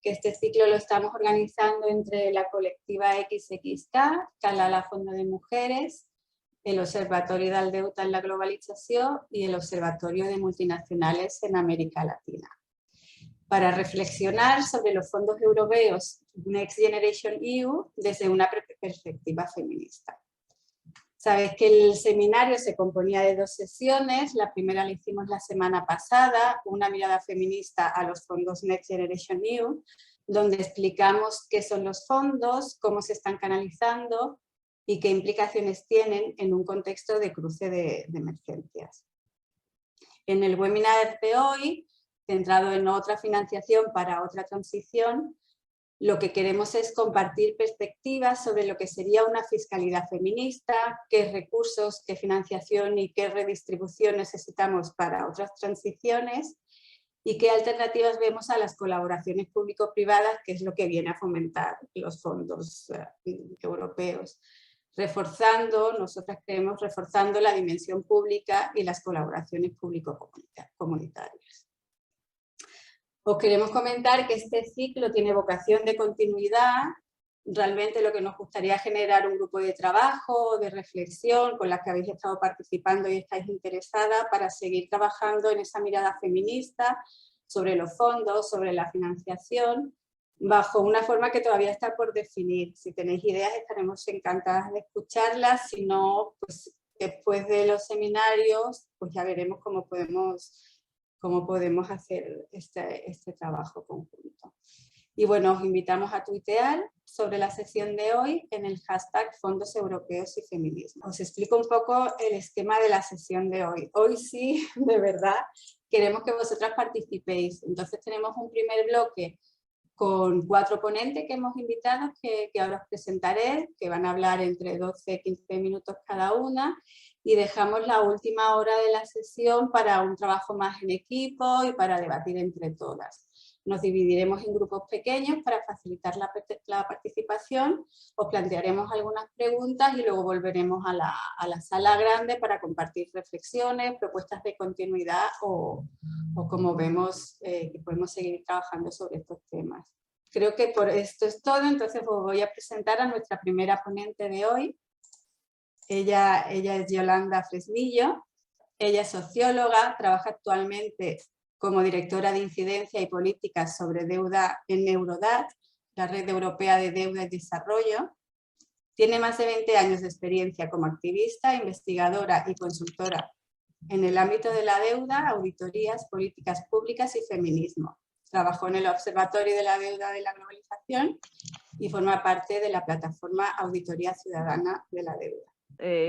que este ciclo lo estamos organizando entre la colectiva XXK, Calala Fondo de Mujeres, el Observatorio del Deute en la Globalització y el Observatorio de Multinacionales en América Latina, para reflexionar sobre los fondos europeos Next Generation EU desde una perspectiva feminista. Sabéis que el seminario se componía de 2 sesiones. La primera la hicimos la semana pasada, una mirada feminista a los fondos Next Generation EU, donde explicamos qué son los fondos, cómo se están canalizando y qué implicaciones tienen en un contexto de cruce de emergencias. En el webinar de hoy, centrado en otra financiación para otra transición, lo que queremos es compartir perspectivas sobre lo que sería una fiscalidad feminista, qué recursos, qué financiación y qué redistribución necesitamos para otras transiciones y qué alternativas vemos a las colaboraciones público-privadas, que es lo que viene a fomentar los fondos europeos. Nosotras creemos, reforzando la dimensión pública y las colaboraciones público-comunitarias. Os queremos comentar que este ciclo tiene vocación de continuidad. Realmente lo que nos gustaría es generar un grupo de trabajo, de reflexión, con las que habéis estado participando y estáis interesadas, para seguir trabajando en esa mirada feminista sobre los fondos, sobre la financiación, bajo una forma que todavía está por definir. Si tenéis ideas, estaremos encantadas de escucharlas. Si no, pues después de los seminarios, pues ya veremos cómo podemos hacer este trabajo conjunto. Y bueno, os invitamos a tuitear sobre la sesión de hoy en el hashtag Fondos Europeos y Feminismo. Os explico un poco el esquema de la sesión de hoy. Hoy sí, de verdad, queremos que vosotras participéis. Entonces tenemos un primer bloque con 4 ponentes que hemos invitado, que ahora os presentaré, que van a hablar entre 12 y 15 minutos cada una, y dejamos la última hora de la sesión para un trabajo más en equipo y para debatir entre todas. Nos dividiremos en grupos pequeños para facilitar la participación, os plantearemos algunas preguntas y luego volveremos a la sala grande para compartir reflexiones, propuestas de continuidad o como vemos que podemos seguir trabajando sobre estos temas. Creo que por esto es todo, entonces os voy a presentar a nuestra primera ponente de hoy. Ella es Yolanda Fresnillo, ella es socióloga, trabaja actualmente como directora de incidencia y políticas sobre deuda en Eurodac, la Red Europea de Deuda y Desarrollo. Tiene más de 20 años de experiencia como activista, investigadora y consultora en el ámbito de la deuda, auditorías, políticas públicas y feminismo. Trabajó en el Observatorio de la Deuda de la Globalización y forma parte de la plataforma Auditoría Ciudadana de la Deuda.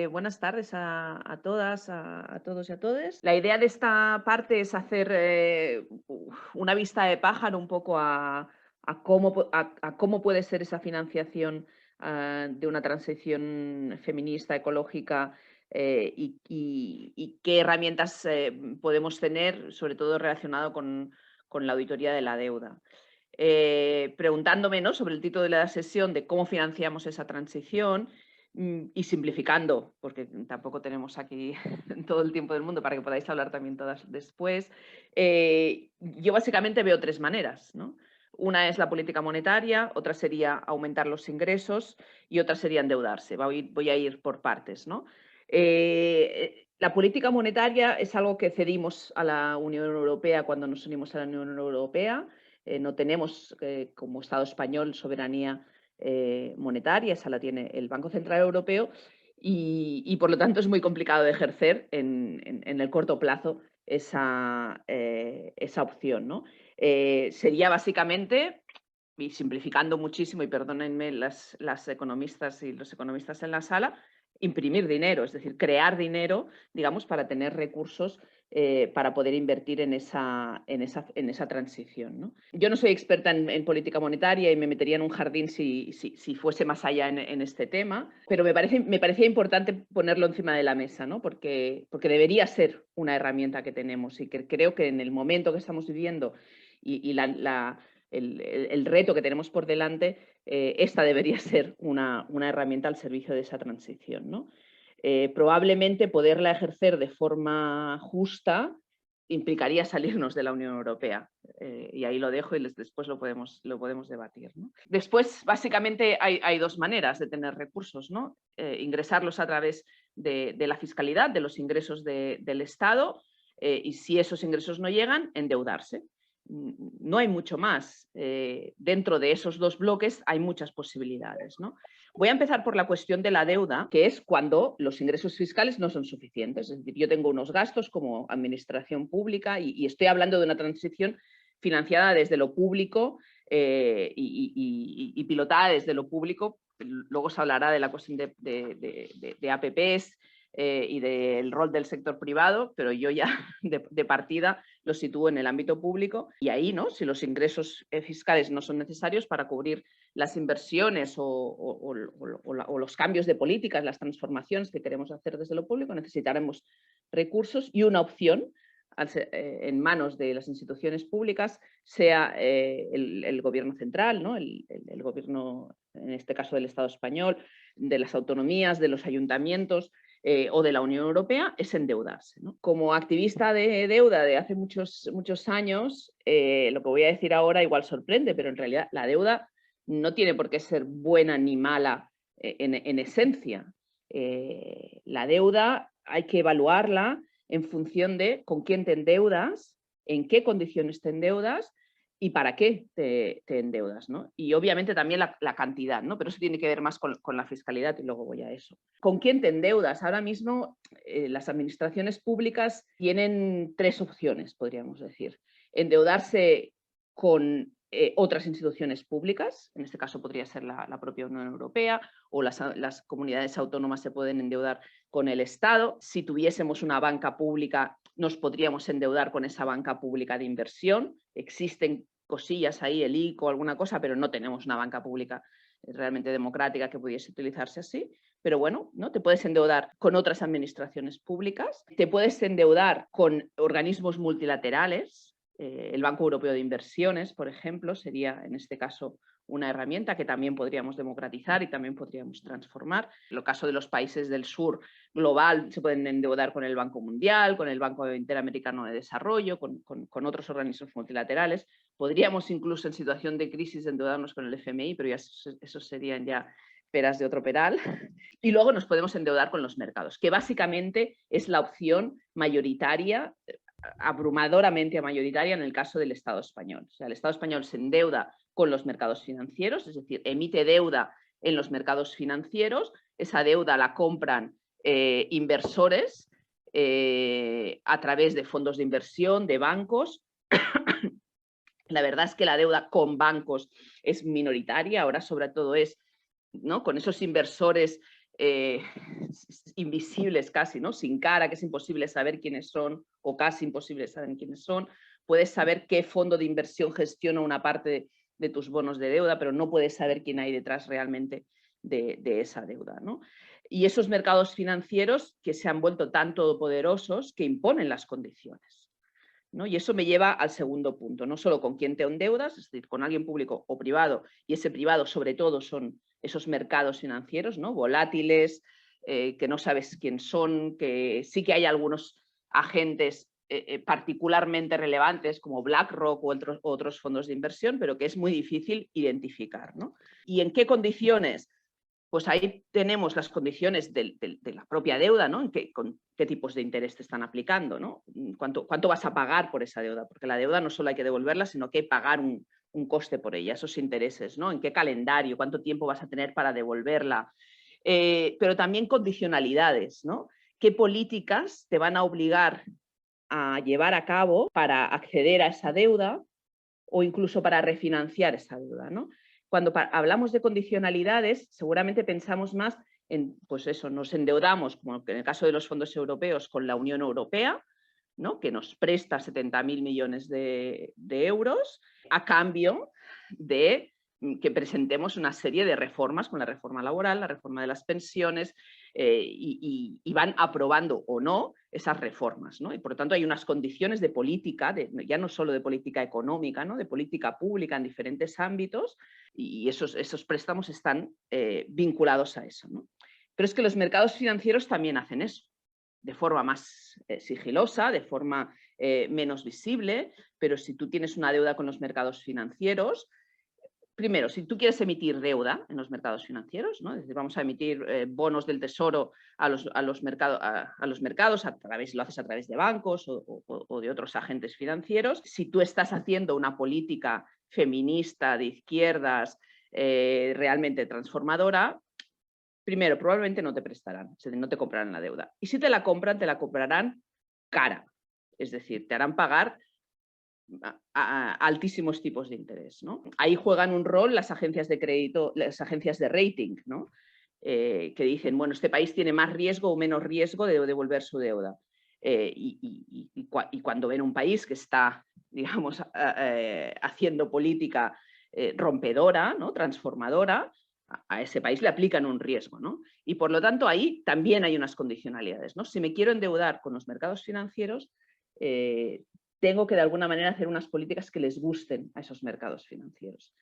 Buenas tardes a todas, a todos y a todas. La idea de esta parte es hacer una vista de pájaro un poco a cómo puede ser esa financiación de una transición feminista, ecológica, y qué herramientas podemos tener, sobre todo relacionado con la auditoría de la deuda. Preguntándome, ¿no?, sobre el título de la sesión de cómo financiamos esa transición, y simplificando, porque tampoco tenemos aquí todo el tiempo del mundo para que podáis hablar también todas después, yo básicamente veo 3 maneras, ¿no? Una es la política monetaria, otra sería aumentar los ingresos y otra sería endeudarse. Voy a ir por partes, ¿no? La política monetaria es algo que cedimos a la Unión Europea cuando nos unimos a la Unión Europea. No tenemos, como Estado español, soberanía monetaria, esa la tiene el Banco Central Europeo, y por lo tanto es muy complicado de ejercer en el corto plazo esa opción, ¿no? Sería básicamente, y simplificando muchísimo, y perdónenme las economistas y los economistas en la sala, imprimir dinero, es decir, crear dinero, digamos, para tener recursos para poder invertir en esa transición, ¿no? Yo no soy experta en política monetaria y me metería en un jardín si fuese más allá en este tema, pero me parecía importante ponerlo encima de la mesa, ¿no? Porque debería ser una herramienta que tenemos y que creo que en el momento que estamos viviendo y el reto que tenemos por delante, esta debería ser una herramienta al servicio de esa transición, ¿no? Probablemente poderla ejercer de forma justa implicaría salirnos de la Unión Europea. Y ahí lo dejo y después lo podemos debatir, ¿no? Después, básicamente, hay dos maneras de tener recursos, ¿no? Ingresarlos a través de la fiscalidad, de los ingresos del Estado, y si esos ingresos no llegan, endeudarse. No hay mucho más. Dentro de esos dos bloques hay muchas posibilidades, ¿no? Voy a empezar por la cuestión de la deuda, que es cuando los ingresos fiscales no son suficientes. Es decir, yo tengo unos gastos como administración pública y estoy hablando de una transición financiada desde lo público y pilotada desde lo público. Luego se hablará de la cuestión de APPs y del rol del sector privado, pero yo ya de partida lo sitúo en el ámbito público y ahí, ¿no? Si los ingresos fiscales no son necesarios para cubrir las inversiones o los cambios de políticas, las transformaciones que queremos hacer desde lo público, necesitaremos recursos y una opción en manos de las instituciones públicas, sea el gobierno central, ¿no? el gobierno, en este caso del Estado español, de las autonomías, de los ayuntamientos o de la Unión Europea, es endeudarse, ¿no? Como activista de deuda de hace muchos años, lo que voy a decir ahora igual sorprende, pero en realidad la deuda no tiene por qué ser buena ni mala en esencia. La deuda hay que evaluarla en función de con quién te endeudas, en qué condiciones te endeudas y para qué te endeudas, ¿no? Y obviamente también la cantidad, ¿no? Pero eso tiene que ver más con la fiscalidad y luego voy a eso. ¿Con quién te endeudas? Ahora mismo las administraciones públicas tienen tres opciones, podríamos decir. Endeudarse con otras instituciones públicas, en este caso podría ser la propia Unión Europea, o las comunidades autónomas se pueden endeudar con el Estado. Si tuviésemos una banca pública, nos podríamos endeudar con esa banca pública de inversión. Existen cosillas ahí, el ICO, alguna cosa, pero no tenemos una banca pública realmente democrática que pudiese utilizarse así. Pero bueno, ¿no? Te puedes endeudar con otras administraciones públicas, te puedes endeudar con organismos multilaterales. El Banco Europeo de Inversiones, por ejemplo, sería en este caso una herramienta que también podríamos democratizar y también podríamos transformar. En el caso de los países del sur global se pueden endeudar con el Banco Mundial, con el Banco Interamericano de Desarrollo, con otros organismos multilaterales. Podríamos incluso en situación de crisis endeudarnos con el FMI, pero ya eso serían ya peras de otro peral. Y luego nos podemos endeudar con los mercados, que básicamente es la opción mayoritaria, abrumadoramente mayoritaria en el caso del Estado español. O sea, el Estado español se endeuda con los mercados financieros, es decir, emite deuda en los mercados financieros, esa deuda la compran inversores a través de fondos de inversión, de bancos. La verdad es que la deuda con bancos es minoritaria, ahora sobre todo es, ¿no?, con esos inversores invisibles casi, ¿no?, sin cara, que es imposible saber quiénes son o casi imposible saber quiénes son. Puedes saber qué fondo de inversión gestiona una parte de tus bonos de deuda, pero no puedes saber quién hay detrás realmente de esa deuda, ¿no? Y esos mercados financieros que se han vuelto tan todopoderosos que imponen las condiciones, ¿no? Y eso me lleva al segundo punto, no solo con quién te endeudas, es decir, con alguien público o privado, y ese privado sobre todo son esos mercados financieros, ¿no?, volátiles, que no sabes quién son, que sí que hay algunos agentes particularmente relevantes como BlackRock u otros fondos de inversión, pero que es muy difícil identificar, ¿no? ¿Y en qué condiciones? Pues ahí tenemos las condiciones de la propia deuda, ¿no? Con qué tipos de interés te están aplicando, ¿no? ¿Cuánto vas a pagar por esa deuda? Porque la deuda no solo hay que devolverla, sino que hay que pagar un coste por ella, esos intereses, ¿no? ¿En qué calendario? ¿Cuánto tiempo vas a tener para devolverla? Pero también condicionalidades, ¿no? ¿Qué políticas te van a obligar a llevar a cabo para acceder a esa deuda o incluso para refinanciar esa deuda, ¿no? Cuando hablamos de condicionalidades, seguramente pensamos más en, pues eso, nos endeudamos, como en el caso de los fondos europeos, con la Unión Europea, ¿no?, que nos presta 70.000 millones de euros a cambio de que presentemos una serie de reformas, con la reforma laboral, la reforma de las pensiones, y van aprobando o no esas reformas, ¿no? Y por lo tanto hay unas condiciones de política, ya no solo de política económica, ¿no?, de política pública en diferentes ámbitos, y esos préstamos están vinculados a eso, ¿no? Pero es que los mercados financieros también hacen eso, de forma más sigilosa, de forma menos visible, pero si tú tienes una deuda con los mercados financieros, primero, si tú quieres emitir deuda en los mercados financieros, ¿no? Es decir, vamos a emitir bonos del tesoro a los mercados, lo haces a través de bancos o de otros agentes financieros. Si tú estás haciendo una política feminista de izquierdas realmente transformadora, primero, probablemente no te prestarán, es decir, no te comprarán la deuda. Y si te la comprarán cara, es decir, te harán pagar a altísimos tipos de interés, ¿no? Ahí juegan un rol las agencias de crédito, las agencias de rating, ¿no? Que dicen, bueno, este país tiene más riesgo o menos riesgo de devolver su deuda. Y cuando ven un país que está, digamos, haciendo política rompedora, ¿no? Transformadora, a ese país le aplican un riesgo, ¿no? Y por lo tanto ahí también hay unas condicionalidades, ¿no? Si me quiero endeudar con los mercados financieros, tengo que de alguna manera hacer unas políticas que les gusten a esos mercados financieros.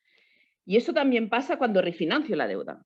Y eso también pasa cuando refinancio la deuda,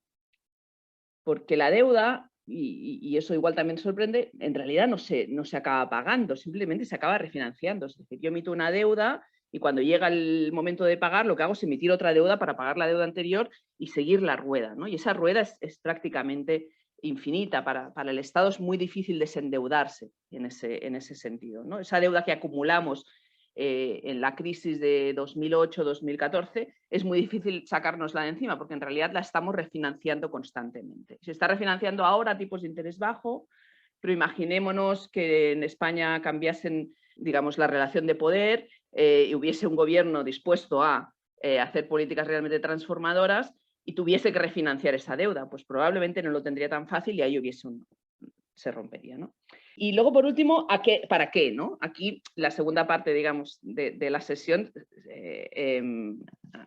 porque la deuda, y eso igual también sorprende, en realidad no se acaba pagando, simplemente se acaba refinanciando. Es decir, yo emito una deuda y cuando llega el momento de pagar, lo que hago es emitir otra deuda para pagar la deuda anterior y seguir la rueda, ¿no? Y esa rueda es prácticamente infinita. Para el Estado es muy difícil desendeudarse en ese sentido, ¿no? Esa deuda que acumulamos en la crisis de 2008-2014, es muy difícil sacárnosla de encima porque en realidad la estamos refinanciando constantemente. Se está refinanciando ahora a tipos de interés bajo, pero imaginémonos que en España cambiasen, digamos, la relación de poder y hubiese un gobierno dispuesto a hacer políticas realmente transformadoras y tuviese que refinanciar esa deuda, pues probablemente no lo tendría tan fácil y ahí se rompería, ¿no? Y luego, por último, ¿para qué? ¿No? Aquí la segunda parte, digamos, de la sesión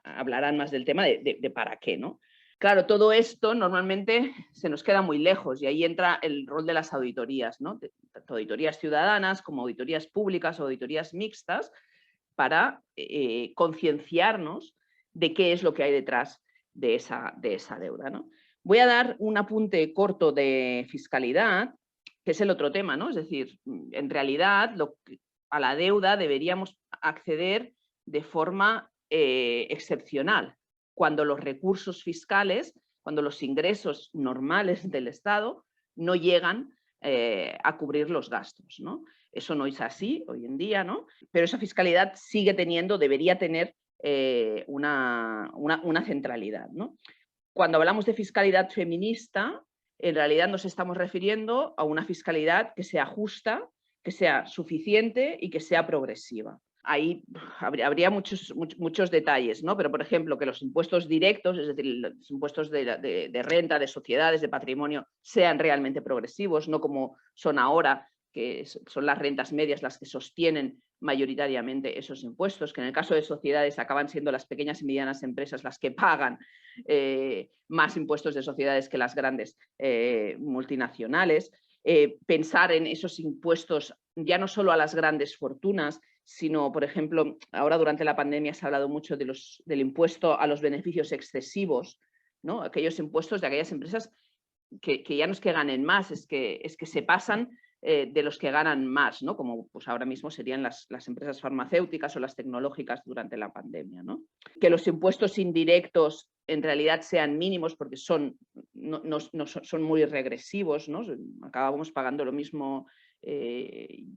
hablarán más del tema de para qué, ¿no? Claro, todo esto normalmente se nos queda muy lejos y ahí entra el rol de las auditorías, ¿no? Tanto auditorías ciudadanas como auditorías públicas o auditorías mixtas para concienciarnos de qué es lo que hay detrás de esa deuda, ¿no? Voy a dar un apunte corto de fiscalidad, que es el otro tema, ¿no? Es decir, en realidad a la deuda deberíamos acceder de forma excepcional, cuando los recursos fiscales, cuando los ingresos normales del Estado no llegan a cubrir los gastos, ¿no? Eso no es así hoy en día, ¿no? Pero esa fiscalidad debería tener una centralidad, ¿no? Cuando hablamos de fiscalidad feminista, en realidad nos estamos refiriendo a una fiscalidad que sea justa, que sea suficiente y que sea progresiva. Ahí habría muchos detalles, ¿no? Pero, por ejemplo, que los impuestos directos, es decir, los impuestos de renta, de sociedades, de patrimonio, sean realmente progresivos, no como son ahora, que son las rentas medias las que sostienen mayoritariamente esos impuestos, que en el caso de sociedades acaban siendo las pequeñas y medianas empresas las que pagan más impuestos de sociedades que las grandes multinacionales. Pensar en esos impuestos ya no solo a las grandes fortunas, sino, por ejemplo, ahora durante la pandemia se ha hablado mucho del impuesto a los beneficios excesivos, ¿no? Aquellos impuestos de aquellas empresas que ya no es que ganen más, es que se pasan de los que ganan más, ¿no? Como pues ahora mismo serían las empresas farmacéuticas o las tecnológicas durante la pandemia, ¿no? Que los impuestos indirectos en realidad sean mínimos porque son muy regresivos, ¿no? Acabamos pagando lo mismo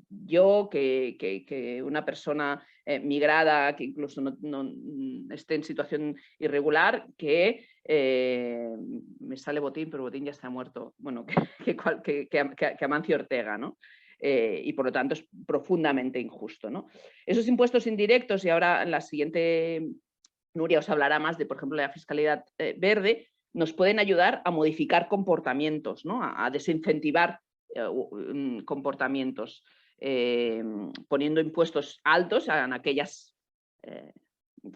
yo que una persona migrada que incluso no esté en situación irregular, que me sale Botín, pero Botín ya está muerto, bueno, que Amancio Ortega, ¿no? Y por lo tanto es profundamente injusto, ¿no? Esos impuestos indirectos, y ahora en la siguiente Nuria os hablará más de, por ejemplo, la fiscalidad verde, nos pueden ayudar a modificar comportamientos, ¿no? A desincentivar comportamientos, poniendo impuestos altos en aquellas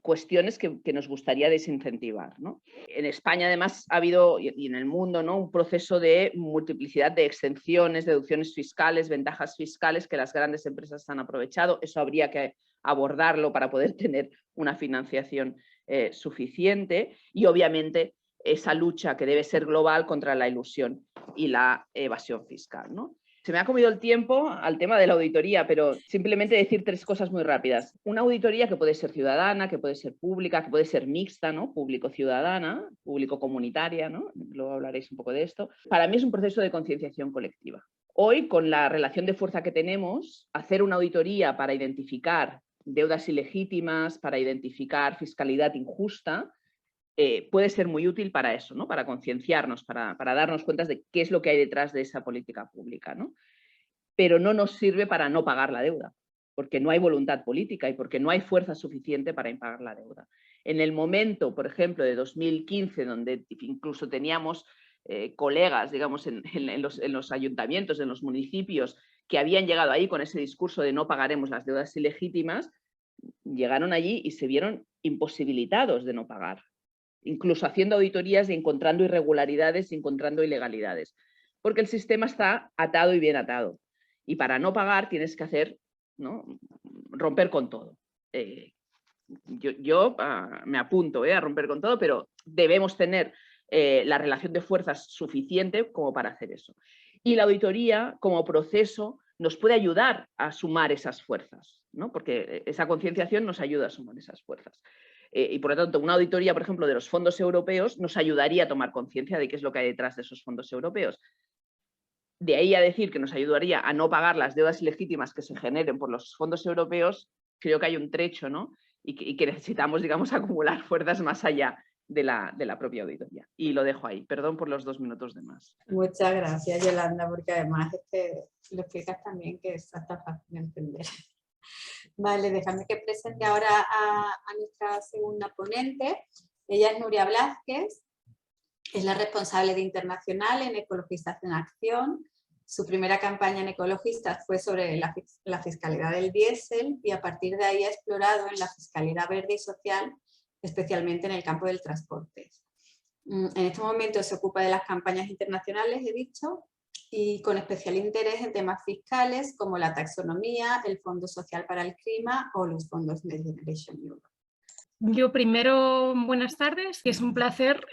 cuestiones que nos gustaría desincentivar, ¿no? En España, además, ha habido, y en el mundo, ¿no? Un proceso de multiplicidad de exenciones, deducciones fiscales, ventajas fiscales que las grandes empresas han aprovechado. Eso habría que abordarlo para poder tener una financiación suficiente y, obviamente, esa lucha que debe ser global contra la ilusión y la evasión fiscal, ¿no? Se me ha comido el tiempo al tema de la auditoría, pero simplemente decir 3 cosas muy rápidas. Una auditoría que puede ser ciudadana, que puede ser pública, que puede ser mixta, ¿no? Público-ciudadana, público-comunitaria, ¿no? Luego hablaréis un poco de esto. Para mí es un proceso de concienciación colectiva. Hoy, con la relación de fuerza que tenemos, hacer una auditoría para identificar deudas ilegítimas, para identificar fiscalidad injusta, puede ser muy útil para eso, ¿no? Para concienciarnos, para darnos cuenta de qué es lo que hay detrás de esa política pública, ¿no? Pero no nos sirve para no pagar la deuda, porque no hay voluntad política y porque no hay fuerza suficiente para impagar la deuda. En el momento, por ejemplo, de 2015, donde incluso teníamos colegas, digamos, en los ayuntamientos, en los municipios, que habían llegado ahí con ese discurso de no pagaremos las deudas ilegítimas, llegaron allí y se vieron imposibilitados de no pagar, incluso haciendo auditorías y encontrando irregularidades y encontrando ilegalidades, porque el sistema está atado y bien atado. Y para no pagar tienes que hacer, ¿no? Romper con todo. Yo me apunto a romper con todo, pero debemos tener la relación de fuerzas suficiente como para hacer eso. Y la auditoría, como proceso, nos puede ayudar a sumar esas fuerzas, ¿no? Porque esa concienciación nos ayuda a sumar esas fuerzas. Y por lo tanto, una auditoría, por ejemplo, de los fondos europeos nos ayudaría a tomar conciencia de qué es lo que hay detrás de esos fondos europeos. De ahí a decir que nos ayudaría a no pagar las deudas ilegítimas que se generen por los fondos europeos, creo que hay un trecho, ¿no? Y que necesitamos, digamos, acumular fuerzas más allá de la propia auditoría. Y lo dejo ahí. Perdón por los 2 minutos de más. Muchas gracias, Yolanda, porque además lo explicas también que es hasta fácil de entender. Vale, déjame que presente ahora a nuestra segunda ponente. Ella es Nuria Blázquez, es la responsable de Internacional en Ecologistas en Acción. Su primera campaña en Ecologistas fue sobre la fiscalidad del diésel y a partir de ahí ha explorado en la fiscalidad verde y social, especialmente en el campo del transporte. En este momento se ocupa de las campañas internacionales, he dicho, y con especial interés en temas fiscales como la taxonomía, el Fondo Social para el Clima o los fondos Next Generation Europe. Yo primero, buenas tardes, es un placer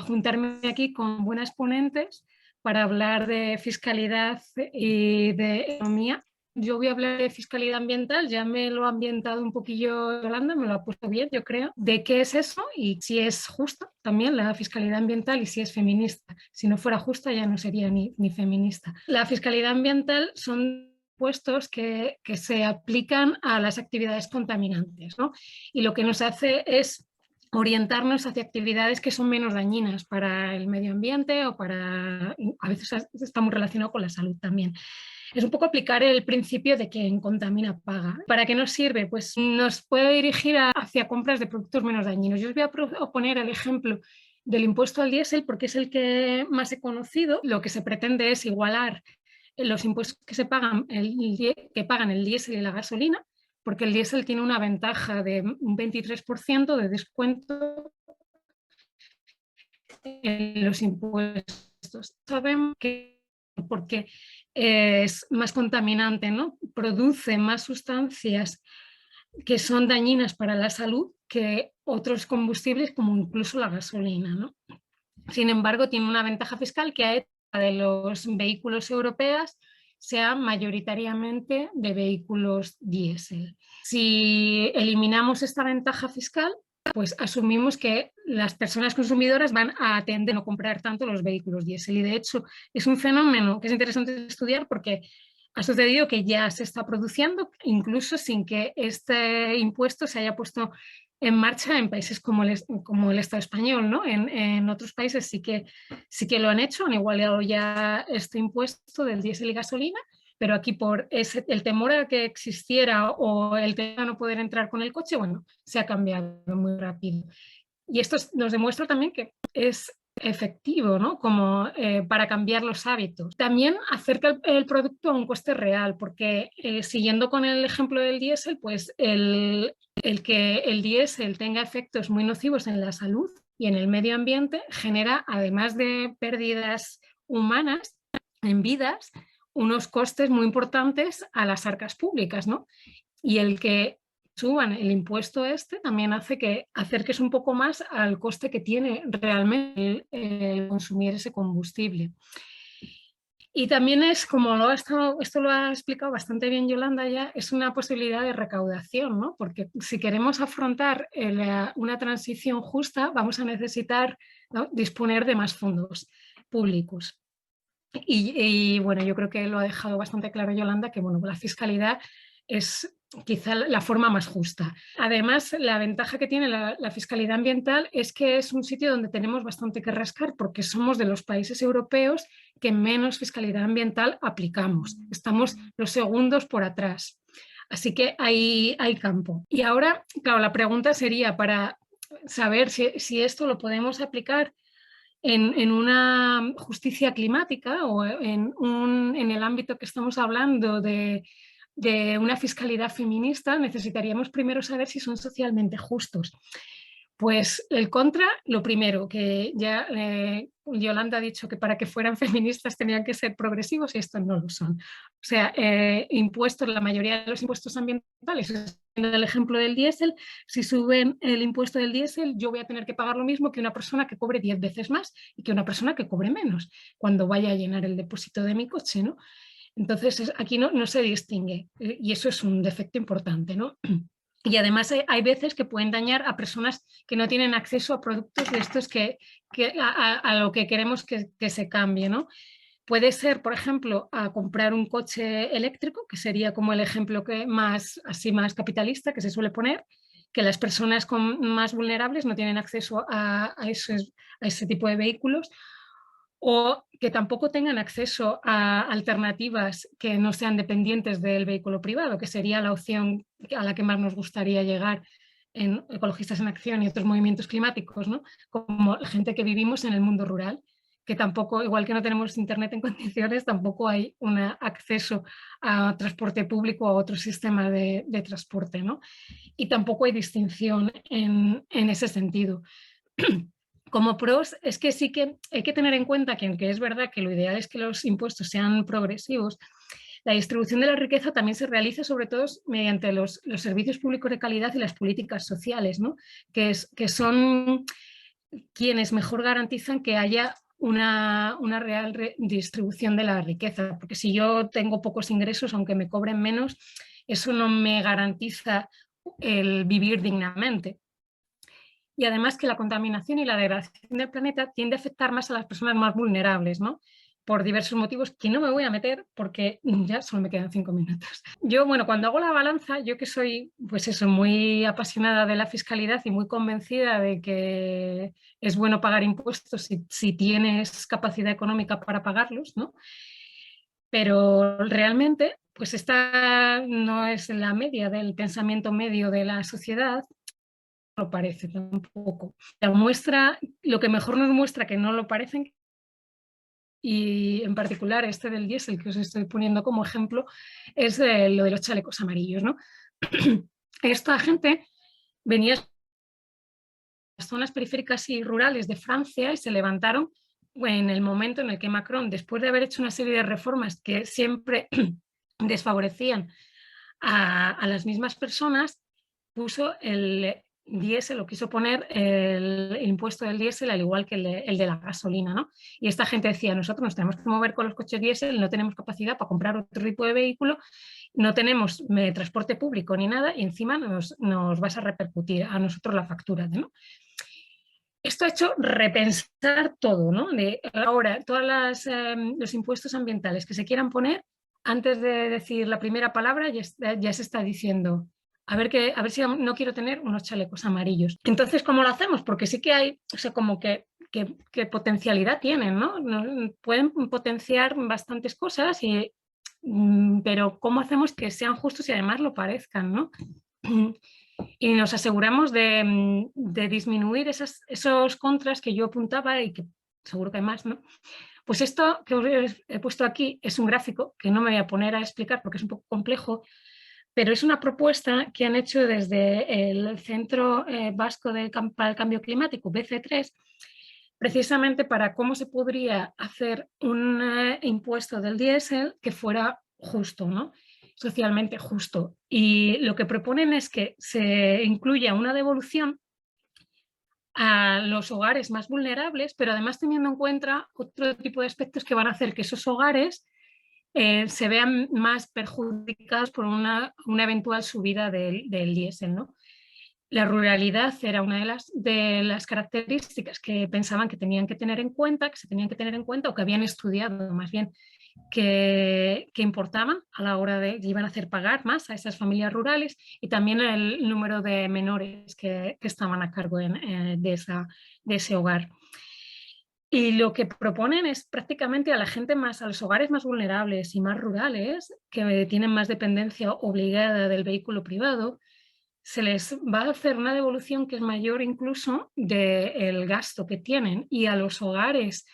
juntarme aquí con buenas ponentes para hablar de fiscalidad y de economía. Yo voy a hablar de fiscalidad ambiental, ya me lo ha ambientado un poquillo Yolanda, me lo ha puesto bien, yo creo, de qué es eso y si es justa también la fiscalidad ambiental y si es feminista. Si no fuera justa ya no sería ni feminista. La fiscalidad ambiental son impuestos que se aplican a las actividades contaminantes, ¿no? Y lo que nos hace es orientarnos hacia actividades que son menos dañinas para el medio ambiente o para, a veces está muy relacionado con la salud también. Es un poco aplicar el principio de quien contamina paga. ¿Para qué nos sirve? Pues nos puede dirigir hacia compras de productos menos dañinos. Yo os voy a poner el ejemplo del impuesto al diésel porque es el que más he conocido. Lo que se pretende es igualar los impuestos que pagan el diésel y la gasolina, porque el diésel tiene una ventaja de un 23% de descuento en los impuestos. Sabemos que porque es más contaminante, ¿no? Produce más sustancias que son dañinas para la salud que otros combustibles como incluso la gasolina, ¿no? Sin embargo, tiene una ventaja fiscal que ha hecho de los vehículos europeos sean mayoritariamente de vehículos diésel. Si eliminamos esta ventaja fiscal, pues asumimos que las personas consumidoras van a tender a no comprar tanto los vehículos diésel y de hecho es un fenómeno que es interesante estudiar porque ha sucedido que ya se está produciendo incluso sin que este impuesto se haya puesto en marcha en países como el Estado español, ¿no? En otros países sí que lo han hecho, han igualado ya este impuesto del diésel y gasolina, pero aquí por el temor a que existiera o el temor a no poder entrar con el coche, bueno, se ha cambiado muy rápido. Y esto nos demuestra también que es efectivo, ¿no? Como para cambiar los hábitos. También acerca el producto a un coste real, porque siguiendo con el ejemplo del diésel, pues el que el diésel tenga efectos muy nocivos en la salud y en el medio ambiente genera, además de pérdidas humanas en vidas, unos costes muy importantes a las arcas públicas, ¿no? Y el que suban el impuesto también hace que acerques un poco más al coste que tiene realmente el consumir ese combustible. Y también es, como esto lo ha explicado bastante bien Yolanda ya, es una posibilidad de recaudación, ¿no? Porque si queremos afrontar una transición justa, vamos a necesitar, ¿no?, disponer de más fondos públicos. Y bueno, yo creo que lo ha dejado bastante claro Yolanda, que bueno, la fiscalidad es quizá la forma más justa. Además, la ventaja que tiene la fiscalidad ambiental es que es un sitio donde tenemos bastante que rascar, porque somos de los países europeos que menos fiscalidad ambiental aplicamos. Estamos los segundos por atrás. Así que hay campo. Y ahora, claro, la pregunta sería para saber si esto lo podemos aplicar en una justicia climática o en el ámbito que estamos hablando de una fiscalidad feminista, necesitaríamos primero saber si son socialmente justos. Pues el contra, lo primero, que ya Yolanda ha dicho que para que fueran feministas tenían que ser progresivos y estos no lo son. O sea, impuestos, la mayoría de los impuestos ambientales, en el ejemplo del diésel, si suben el impuesto del diésel, yo voy a tener que pagar lo mismo que una persona que cobre 10 veces más y que una persona que cobre menos cuando vaya a llenar el depósito de mi coche, ¿no? Entonces, aquí no se distingue y eso es un defecto importante, ¿no? Y además hay veces que pueden dañar a personas que no tienen acceso a productos de estos a lo que queremos que se cambie, ¿no? Puede ser, por ejemplo, a comprar un coche eléctrico, que sería como el ejemplo más capitalista que se suele poner, que las personas más vulnerables no tienen acceso a ese tipo de vehículos, o que tampoco tengan acceso a alternativas que no sean dependientes del vehículo privado, que sería la opción a la que más nos gustaría llegar en Ecologistas en Acción y otros movimientos climáticos, ¿no? Como la gente que vivimos en el mundo rural, que tampoco, igual que no tenemos internet en condiciones, tampoco hay un acceso a transporte público o a otro sistema de transporte, ¿no? Y tampoco hay distinción en ese sentido. Como pros, es que sí que hay que tener en cuenta que, aunque es verdad que lo ideal es que los impuestos sean progresivos, la distribución de la riqueza también se realiza sobre todo mediante los servicios públicos de calidad y las políticas sociales, ¿no? que son quienes mejor garantizan que haya una real distribución de la riqueza, porque si yo tengo pocos ingresos, aunque me cobren menos, eso no me garantiza el vivir dignamente. Y además que la contaminación y la degradación del planeta tiende a afectar más a las personas más vulnerables, ¿no? Por diversos motivos que no me voy a meter porque ya solo me quedan 5 minutos. Yo, bueno, cuando hago la balanza, yo que soy, pues eso, muy apasionada de la fiscalidad y muy convencida de que es bueno pagar impuestos si tienes capacidad económica para pagarlos, ¿no? Pero realmente, pues esta no es la media del pensamiento medio de la sociedad, lo parece tampoco. La muestra, lo que mejor nos muestra que no lo parecen, y en particular este del diésel que os estoy poniendo como ejemplo, es lo de los chalecos amarillos, ¿no? Esta gente venía de las zonas periféricas y rurales de Francia y se levantaron en el momento en el que Macron, después de haber hecho una serie de reformas que siempre desfavorecían a las mismas personas, puso el diésel, o quiso poner el impuesto del diésel al igual que el de la gasolina, ¿no? Y esta gente decía, nosotros nos tenemos que mover con los coches diésel, no tenemos capacidad para comprar otro tipo de vehículo, no tenemos transporte público ni nada y encima nos vas a repercutir a nosotros la factura, ¿no? Esto ha hecho repensar todo, ¿no? Ahora, todos los impuestos ambientales que se quieran poner, antes de decir la primera palabra ya se está diciendo, a ver si no quiero tener unos chalecos amarillos. Entonces, ¿cómo lo hacemos? Porque sí que hay, o sea, como que potencialidad tienen, ¿no? Pueden potenciar bastantes cosas, pero ¿cómo hacemos que sean justos y además lo parezcan, ¿no? Y nos aseguramos de disminuir esos contras que yo apuntaba y que seguro que hay más, ¿no? Pues esto que os he puesto aquí es un gráfico que no me voy a poner a explicar porque es un poco complejo, pero es una propuesta que han hecho desde el Centro Vasco para el Cambio Climático, BC3, precisamente para cómo se podría hacer un impuesto del diésel que fuera justo, ¿no? Socialmente justo. Y lo que proponen es que se incluya una devolución a los hogares más vulnerables, pero además teniendo en cuenta otro tipo de aspectos que van a hacer que esos hogares se vean más perjudicados por una eventual subida del diésel, ¿no? La ruralidad era una de las características que pensaban que tenían que tener en cuenta, que se tenían que tener en cuenta o que habían estudiado más bien que importaban a la hora de iban a hacer pagar más a esas familias rurales, y también el número de menores que estaban a cargo de ese hogar. Y lo que proponen es prácticamente a la gente más, a los hogares más vulnerables y más rurales, que tienen más dependencia obligada del vehículo privado, se les va a hacer una devolución que es mayor incluso del gasto que tienen, y a los hogares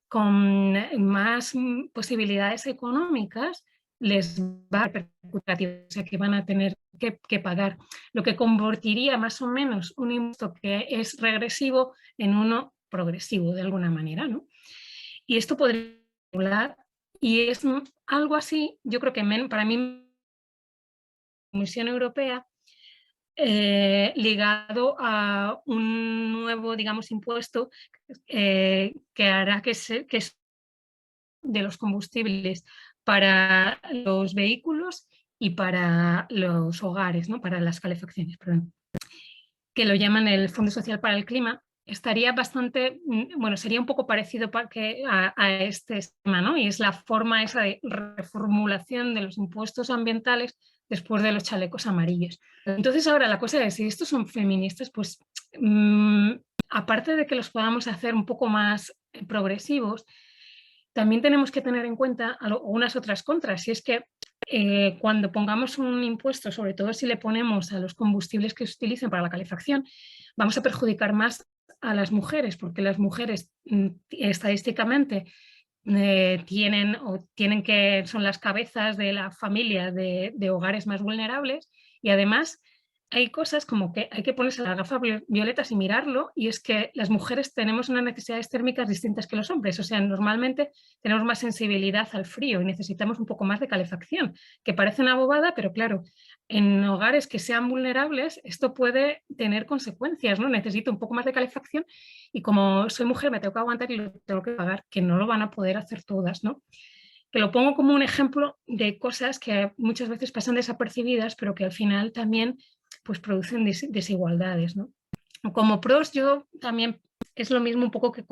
con más posibilidades económicas les va a repercutir, o sea que van a tener que pagar, lo que convertiría más o menos un impuesto que es regresivo en uno progresivo de alguna manera, ¿no? Y esto podría hablar, y es algo así, yo creo que para mí la Comisión Europea ligado a un nuevo, digamos, impuesto que hará que de los combustibles para los vehículos y para los hogares, ¿no? Para las calefacciones, perdón, que lo llaman el Fondo Social para el Clima. Estaría bastante, bueno, sería un poco parecido a este esquema, ¿no? Y es la forma esa de reformulación de los impuestos ambientales después de los chalecos amarillos. Entonces ahora la cosa es, si estos son feministas, pues aparte de que los podamos hacer un poco más progresivos, también tenemos que tener en cuenta unas otras contras, y es que cuando pongamos un impuesto, sobre todo si le ponemos a los combustibles que se utilizan para la calefacción, vamos a perjudicar más a las mujeres, porque las mujeres estadísticamente son las cabezas de la familia de hogares más vulnerables, y además hay cosas como que hay que ponerse las gafas violetas y mirarlo, y es que las mujeres tenemos unas necesidades térmicas distintas que los hombres, o sea, normalmente tenemos más sensibilidad al frío y necesitamos un poco más de calefacción, que parece una bobada, pero claro, en hogares que sean vulnerables esto puede tener consecuencias, ¿no? Necesito un poco más de calefacción y como soy mujer me tengo que aguantar y lo tengo que pagar, que no lo van a poder hacer todas, ¿no? Que lo pongo como un ejemplo de cosas que muchas veces pasan desapercibidas, pero que al final también pues producen desigualdades, ¿no? Como pros, yo también es lo mismo un poco que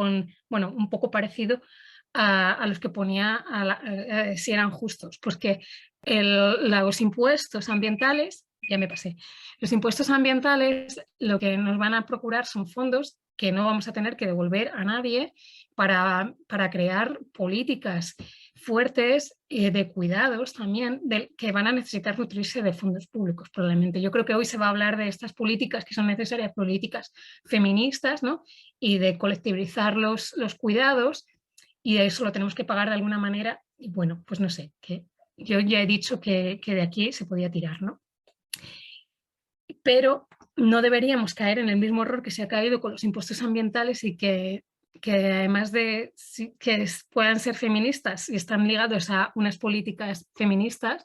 bueno, un poco parecido a los que ponía si eran justos, pues que los impuestos ambientales, ya me pasé, los impuestos ambientales lo que nos van a procurar son fondos que no vamos a tener que devolver a nadie para crear políticas fuertes de cuidados también, que van a necesitar nutrirse de fondos públicos probablemente. Yo creo que hoy se va a hablar de estas políticas que son necesarias, políticas feministas, ¿no? Y de colectivizar los cuidados, y de eso lo tenemos que pagar de alguna manera, y bueno, pues no sé, que yo ya he dicho que de aquí se podía tirar, ¿no? Pero no deberíamos caer en el mismo error que se ha caído con los impuestos ambientales, y que además de que puedan ser feministas y están ligados a unas políticas feministas,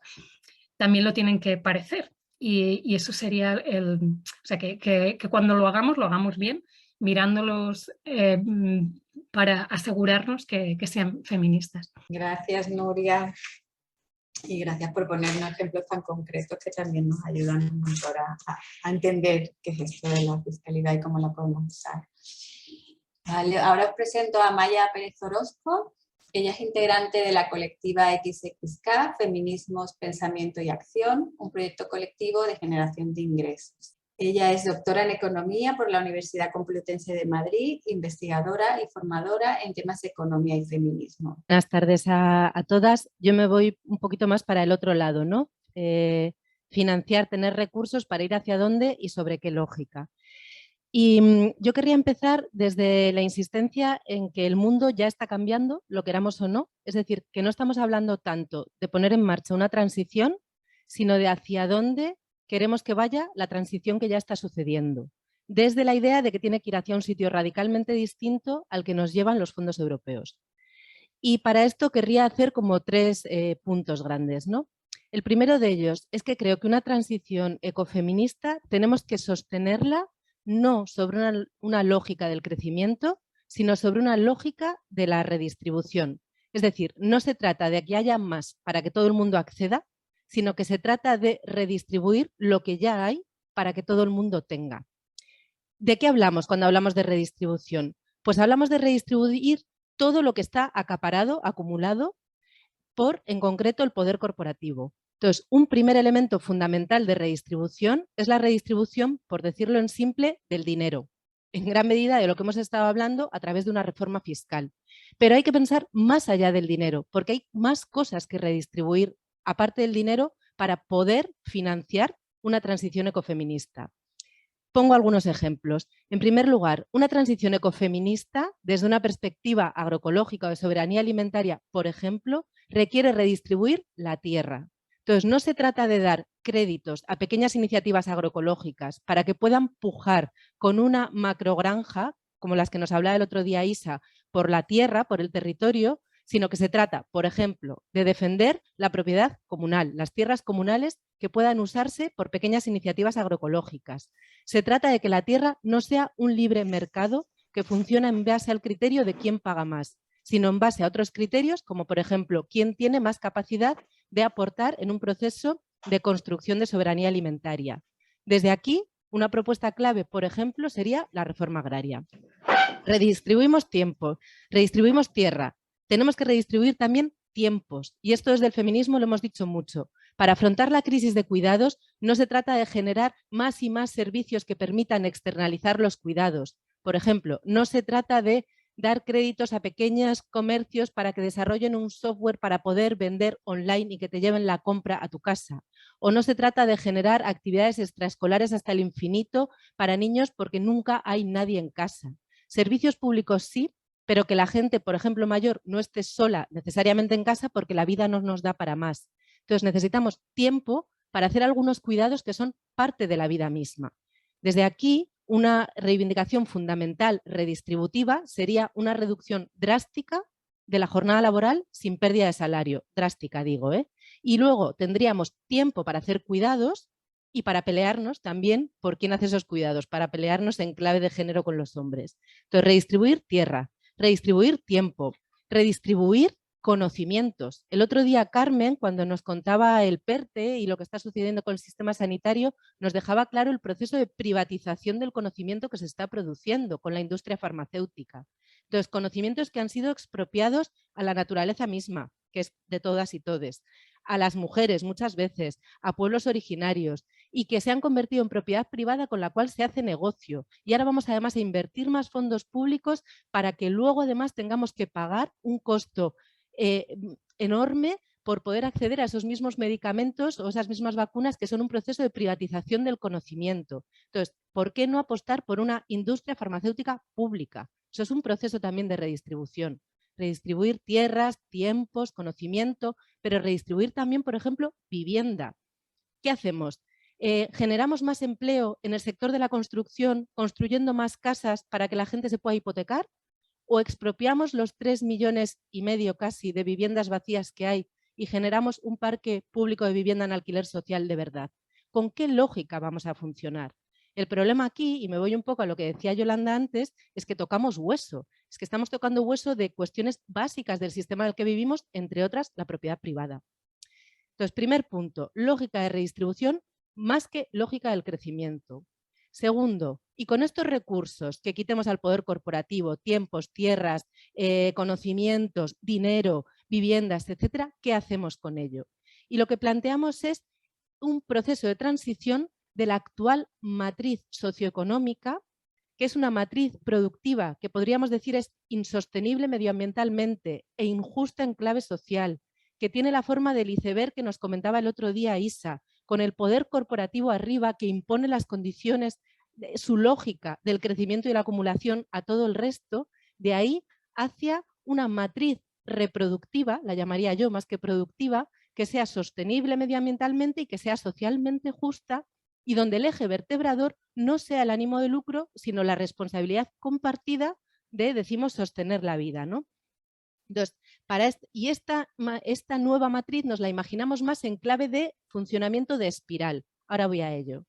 también lo tienen que parecer. Y eso sería o sea, que cuando lo hagamos bien, mirándolos para asegurarnos que sean feministas. Gracias, Nuria. Y gracias por ponernos ejemplos tan concretos que también nos ayudan un montón a entender qué es esto de la fiscalidad y cómo la podemos usar. Vale, ahora os presento a Maya Pérez Orozco. Ella es integrante de la colectiva XXK, Feminismos, Pensamiento y Acción, un proyecto colectivo de generación de ingresos. Ella es doctora en Economía por la Universidad Complutense de Madrid, investigadora y formadora en temas de economía y feminismo. Buenas tardes a todas. Yo me voy un poquito más para el otro lado, ¿no? Financiar, tener recursos para ir hacia dónde y sobre qué lógica. Y yo querría empezar desde la insistencia en que el mundo ya está cambiando, lo queramos o no. Es decir, que no estamos hablando tanto de poner en marcha una transición, sino de hacia dónde queremos que vaya la transición que ya está sucediendo. Desde la idea de que tiene que ir hacia un sitio radicalmente distinto al que nos llevan los fondos europeos. Y para esto querría hacer como tres puntos grandes, ¿no? El primero de ellos es que creo que una transición ecofeminista tenemos que sostenerla no sobre una lógica del crecimiento, sino sobre una lógica de la redistribución. Es decir, no se trata de que haya más para que todo el mundo acceda, sino que se trata de redistribuir lo que ya hay para que todo el mundo tenga. ¿De qué hablamos cuando hablamos de redistribución? Pues hablamos de redistribuir todo lo que está acaparado, acumulado por, en concreto, el poder corporativo. Entonces, un primer elemento fundamental de redistribución es la redistribución, por decirlo en simple, del dinero. En gran medida de lo que hemos estado hablando a través de una reforma fiscal. Pero hay que pensar más allá del dinero, porque hay más cosas que redistribuir aparte del dinero para poder financiar una transición ecofeminista. Pongo algunos ejemplos. En primer lugar, una transición ecofeminista desde una perspectiva agroecológica o de soberanía alimentaria, por ejemplo, requiere redistribuir la tierra. Entonces, no se trata de dar créditos a pequeñas iniciativas agroecológicas para que puedan pujar con una macrogranja, como las que nos hablaba el otro día Isa, por la tierra, por el territorio, sino que se trata, por ejemplo, de defender la propiedad comunal, las tierras comunales que puedan usarse por pequeñas iniciativas agroecológicas. Se trata de que la tierra no sea un libre mercado que funciona en base al criterio de quién paga más, sino en base a otros criterios, como por ejemplo, quién tiene más capacidad de aportar en un proceso de construcción de soberanía alimentaria. Desde aquí, una propuesta clave, por ejemplo, sería la reforma agraria. Redistribuimos tiempo, redistribuimos tierra. Tenemos que redistribuir también tiempos, y esto desde el feminismo lo hemos dicho mucho. Para afrontar la crisis de cuidados no se trata de generar más y más servicios que permitan externalizar los cuidados. Por ejemplo, no se trata de dar créditos a pequeños comercios para que desarrollen un software para poder vender online y que te lleven la compra a tu casa. O no se trata de generar actividades extraescolares hasta el infinito para niños porque nunca hay nadie en casa. Servicios públicos sí, pero que la gente, por ejemplo, mayor, no esté sola necesariamente en casa porque la vida no nos da para más. Entonces necesitamos tiempo para hacer algunos cuidados que son parte de la vida misma. Desde aquí, una reivindicación fundamental redistributiva sería una reducción drástica de la jornada laboral sin pérdida de salario. Drástica, digo, ¿eh? Y luego tendríamos tiempo para hacer cuidados y para pelearnos también por quién hace esos cuidados, para pelearnos en clave de género con los hombres. Entonces, redistribuir tierra, redistribuir tiempo, redistribuir conocimientos. El otro día Carmen, cuando nos contaba el PERTE y lo que está sucediendo con el sistema sanitario, nos dejaba claro el proceso de privatización del conocimiento que se está produciendo con la industria farmacéutica. Entonces, conocimientos que han sido expropiados a la naturaleza misma, que es de todas y todes, a las mujeres muchas veces, a pueblos originarios, y que se han convertido en propiedad privada con la cual se hace negocio. Y ahora vamos además a invertir más fondos públicos para que luego además tengamos que pagar un costo enorme por poder acceder a esos mismos medicamentos o esas mismas vacunas que son un proceso de privatización del conocimiento. Entonces, ¿por qué no apostar por una industria farmacéutica pública? Eso es un proceso también de redistribución. Redistribuir tierras, tiempos, conocimiento, pero redistribuir también, por ejemplo, vivienda. ¿Qué hacemos? ¿Generamos más empleo en el sector de la construcción, construyendo más casas para que la gente se pueda hipotecar? ¿O expropiamos los 3,5 millones casi de viviendas vacías que hay y generamos un parque público de vivienda en alquiler social de verdad? ¿Con qué lógica vamos a funcionar? El problema aquí, y me voy un poco a lo que decía Yolanda antes, es que tocamos hueso. Es que estamos tocando hueso de cuestiones básicas del sistema en el que vivimos, entre otras, la propiedad privada. Entonces, primer punto, lógica de redistribución más que lógica del crecimiento. Segundo, y con estos recursos que quitemos al poder corporativo, tiempos, tierras, conocimientos, dinero, viviendas, etcétera, ¿qué hacemos con ello? Y lo que planteamos es un proceso de transición de la actual matriz socioeconómica, que es una matriz productiva que podríamos decir es insostenible medioambientalmente e injusta en clave social, que tiene la forma del iceberg que nos comentaba el otro día Isa, con el poder corporativo arriba que impone las condiciones, su lógica del crecimiento y la acumulación a todo el resto, de ahí hacia una matriz reproductiva, la llamaría yo más que productiva, que sea sostenible medioambientalmente y que sea socialmente justa y donde el eje vertebrador no sea el ánimo de lucro, sino la responsabilidad compartida de, decimos, sostener la vida, ¿no? Entonces, esta nueva matriz nos la imaginamos más en clave de funcionamiento de espiral. Ahora voy a ello.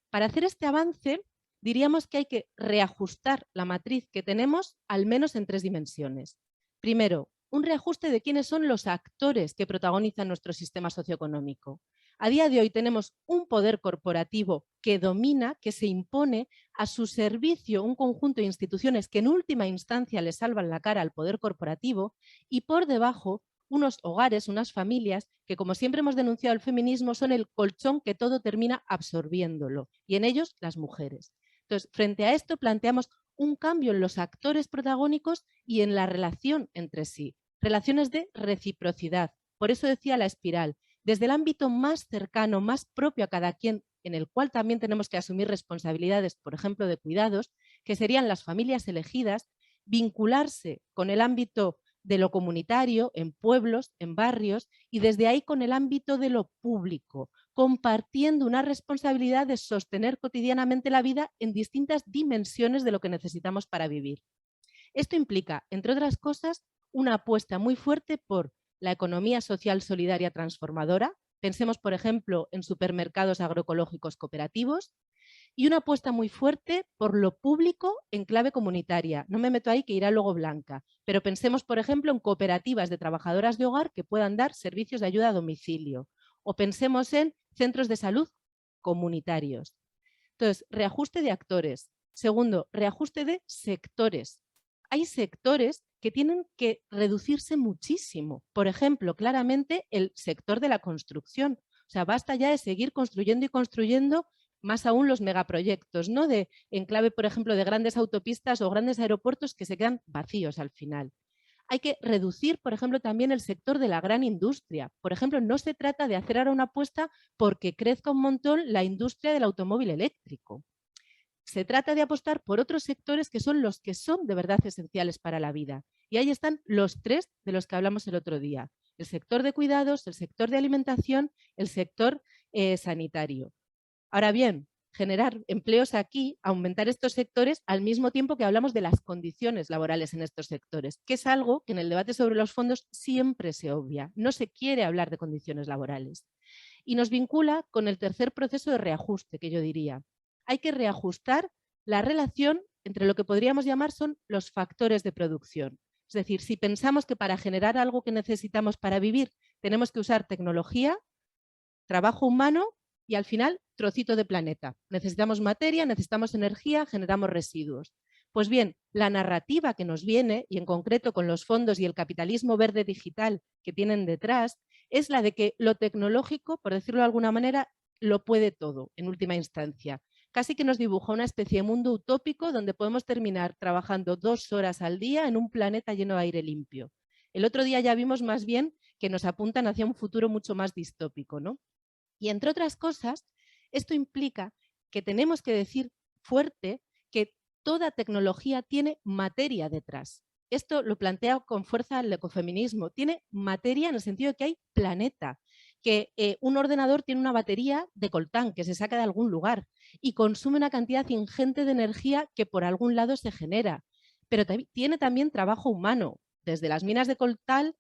Para hacer este avance, diríamos que hay que reajustar la matriz que tenemos al menos en 3 dimensiones. Primero, un reajuste de quiénes son los actores que protagonizan nuestro sistema socioeconómico. A día de hoy tenemos un poder corporativo que domina, que se impone, a su servicio un conjunto de instituciones que en última instancia le salvan la cara al poder corporativo, y por debajo unos hogares, unas familias que, como siempre hemos denunciado el feminismo, son el colchón que todo termina absorbiéndolo, y en ellos las mujeres. Entonces, frente a esto planteamos un cambio en los actores protagónicos y en la relación entre sí, relaciones de reciprocidad. Por eso decía la espiral, desde el ámbito más cercano, más propio a cada quien, en el cual también tenemos que asumir responsabilidades, por ejemplo, de cuidados, que serían las familias elegidas, vincularse con el ámbito de lo comunitario, en pueblos, en barrios, y desde ahí con el ámbito de lo público, compartiendo una responsabilidad de sostener cotidianamente la vida en distintas dimensiones de lo que necesitamos para vivir. Esto implica, entre otras cosas, una apuesta muy fuerte por la economía social solidaria transformadora. Pensemos, por ejemplo, en supermercados agroecológicos cooperativos, y una apuesta muy fuerte por lo público en clave comunitaria. No me meto ahí, que irá luego Blanca, pero pensemos, por ejemplo, en cooperativas de trabajadoras de hogar que puedan dar servicios de ayuda a domicilio, o pensemos en centros de salud comunitarios. Entonces, reajuste de actores. Segundo, reajuste de sectores. Hay sectores que tienen que reducirse muchísimo. Por ejemplo, claramente el sector de la construcción. O sea, basta ya de seguir construyendo y construyendo, más aún los megaproyectos, ¿no? De enclave, por ejemplo, de grandes autopistas o grandes aeropuertos que se quedan vacíos al final. Hay que reducir, por ejemplo, también el sector de la gran industria. Por ejemplo, no se trata de hacer ahora una apuesta porque crezca un montón la industria del automóvil eléctrico. Se trata de apostar por otros sectores que son los que son de verdad esenciales para la vida. Y ahí están los 3 de los que hablamos el otro día. El sector de cuidados, el sector de alimentación, el sector sanitario. Ahora bien, generar empleos aquí, aumentar estos sectores al mismo tiempo que hablamos de las condiciones laborales en estos sectores, que es algo que en el debate sobre los fondos siempre se obvia. No se quiere hablar de condiciones laborales. Y nos vincula con el tercer proceso de reajuste, que yo diría. Hay que reajustar la relación entre lo que podríamos llamar son los factores de producción. Es decir, si pensamos que para generar algo que necesitamos para vivir tenemos que usar tecnología, trabajo humano y al final trocito de planeta. Necesitamos materia, necesitamos energía, generamos residuos. Pues bien, la narrativa que nos viene, y en concreto con los fondos y el capitalismo verde digital que tienen detrás, es la de que lo tecnológico, por decirlo de alguna manera, lo puede todo en última instancia. Casi que nos dibuja una especie de mundo utópico donde podemos terminar trabajando 2 horas al día en un planeta lleno de aire limpio. El otro día ya vimos más bien que nos apuntan hacia un futuro mucho más distópico, ¿no? Y entre otras cosas, esto implica que tenemos que decir fuerte que toda tecnología tiene materia detrás. Esto lo plantea con fuerza el ecofeminismo. Tiene materia en el sentido de que hay planeta, que un ordenador tiene una batería de coltán que se saca de algún lugar y consume una cantidad ingente de energía que por algún lado se genera. Pero tiene también trabajo humano, desde las minas de coltán,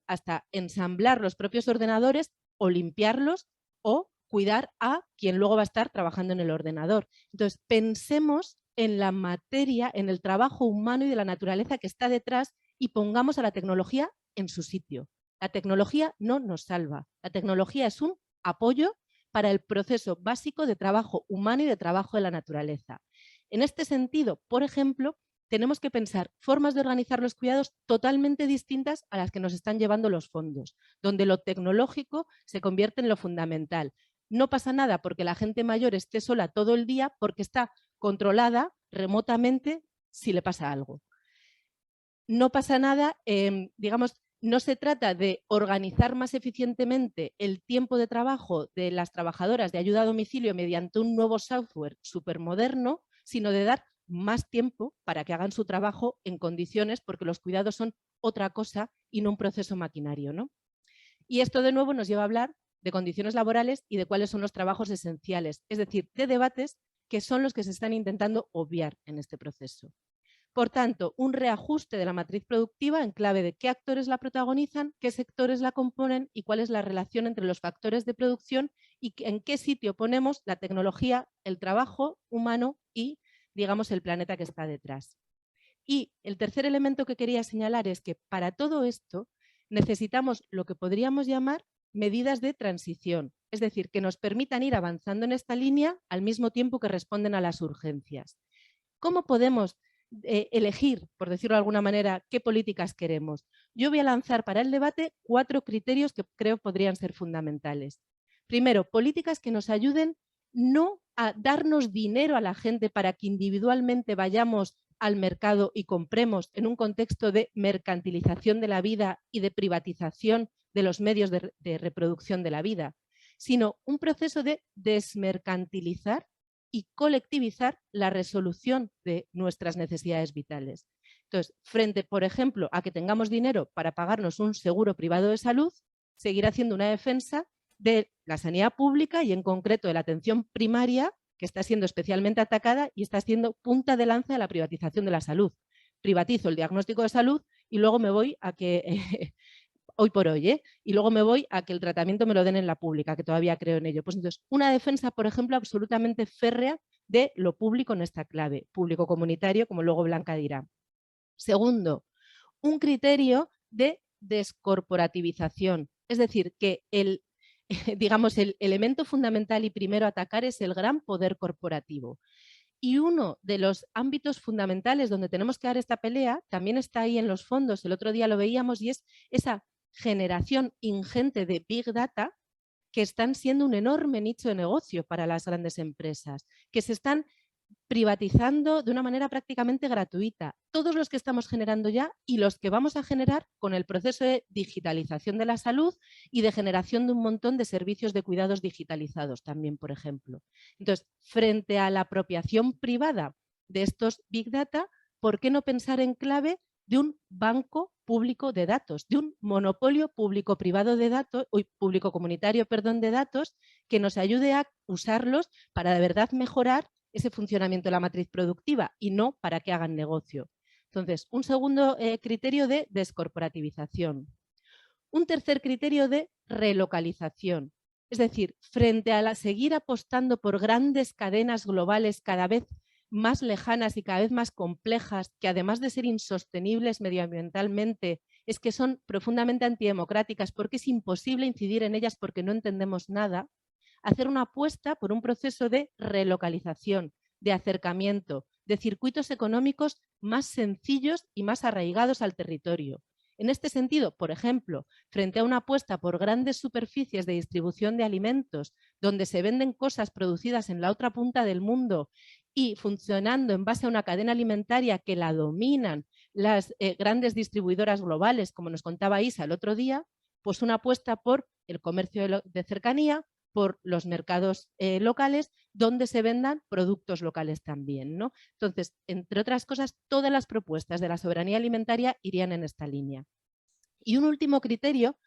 hasta ensamblar los propios ordenadores o limpiarlos o cuidar a quien luego va a estar trabajando en el ordenador. Entonces, pensemos en la materia, en el trabajo humano y de la naturaleza que está detrás y pongamos a la tecnología en su sitio. La tecnología no nos salva. La tecnología es un apoyo para el proceso básico de trabajo humano y de trabajo de la naturaleza. En este sentido, por ejemplo, tenemos que pensar formas de organizar los cuidados totalmente distintas a las que nos están llevando los fondos, donde lo tecnológico se convierte en lo fundamental. No pasa nada porque la gente mayor esté sola todo el día porque está controlada remotamente si le pasa algo. No pasa nada, digamos, no se trata de organizar más eficientemente el tiempo de trabajo de las trabajadoras de ayuda a domicilio mediante un nuevo software supermoderno, sino de dar más tiempo para que hagan su trabajo en condiciones, porque los cuidados son otra cosa y no un proceso maquinario, ¿no? Y esto de nuevo nos lleva a hablar de condiciones laborales y de cuáles son los trabajos esenciales, es decir, de debates que son los que se están intentando obviar en este proceso. Por tanto, un reajuste de la matriz productiva en clave de qué actores la protagonizan, qué sectores la componen y cuál es la relación entre los factores de producción y en qué sitio ponemos la tecnología, el trabajo humano y, digamos, el planeta que está detrás. Y el tercer elemento que quería señalar es que para todo esto necesitamos lo que podríamos llamar medidas de transición, es decir, que nos permitan ir avanzando en esta línea al mismo tiempo que responden a las urgencias. ¿Cómo podemos elegir, por decirlo de alguna manera, qué políticas queremos? Yo voy a lanzar para el debate 4 criterios que creo podrían ser fundamentales. Primero, políticas que nos ayuden no a darnos dinero a la gente para que individualmente vayamos al mercado y compremos en un contexto de mercantilización de la vida y de privatización de los medios de reproducción de la vida, sino un proceso de desmercantilizar y colectivizar la resolución de nuestras necesidades vitales. Entonces, frente, por ejemplo, a que tengamos dinero para pagarnos un seguro privado de salud, seguir haciendo una defensa de la sanidad pública y en concreto de la atención primaria, que está siendo especialmente atacada y está siendo punta de lanza de la privatización de la salud. Privatizo el diagnóstico de salud y luego me voy a que, hoy por hoy, y luego me voy a que el tratamiento me lo den en la pública, que todavía creo en ello. Pues entonces, una defensa, por ejemplo, absolutamente férrea de lo público en esta clave, público comunitario, como luego Blanca dirá. Segundo, un criterio de descorporativización, es decir, que digamos, el elemento fundamental y primero a atacar es el gran poder corporativo. Y uno de los ámbitos fundamentales donde tenemos que dar esta pelea también está ahí en los fondos, el otro día lo veíamos, y es esa generación ingente de Big Data que están siendo un enorme nicho de negocio para las grandes empresas, que se están privatizando de una manera prácticamente gratuita. Todos los que estamos generando ya y los que vamos a generar con el proceso de digitalización de la salud y de generación de un montón de servicios de cuidados digitalizados también, por ejemplo. Entonces, frente a la apropiación privada de estos Big Data, ¿por qué no pensar en clave de un banco público de datos, de un monopolio público-privado de datos, público-comunitario, perdón, de datos, que nos ayude a usarlos para de verdad mejorar ese funcionamiento de la matriz productiva y no para que hagan negocio? Entonces, un segundo criterio de descorporativización. Un tercer criterio de relocalización. Es decir, frente a seguir apostando por grandes cadenas globales cada vez más lejanas y cada vez más complejas, que además de ser insostenibles medioambientalmente, es que son profundamente antidemocráticas porque es imposible incidir en ellas porque no entendemos nada, hacer una apuesta por un proceso de relocalización, de acercamiento, de circuitos económicos más sencillos y más arraigados al territorio. En este sentido, por ejemplo, frente a una apuesta por grandes superficies de distribución de alimentos, donde se venden cosas producidas en la otra punta del mundo y funcionando en base a una cadena alimentaria que la dominan las grandes distribuidoras globales, como nos contaba Isa el otro día, pues una apuesta por el comercio de cercanía, por los mercados locales, donde se vendan productos locales también, ¿no? Entonces, entre otras cosas, todas las propuestas de la soberanía alimentaria irían en esta línea. Y un último criterio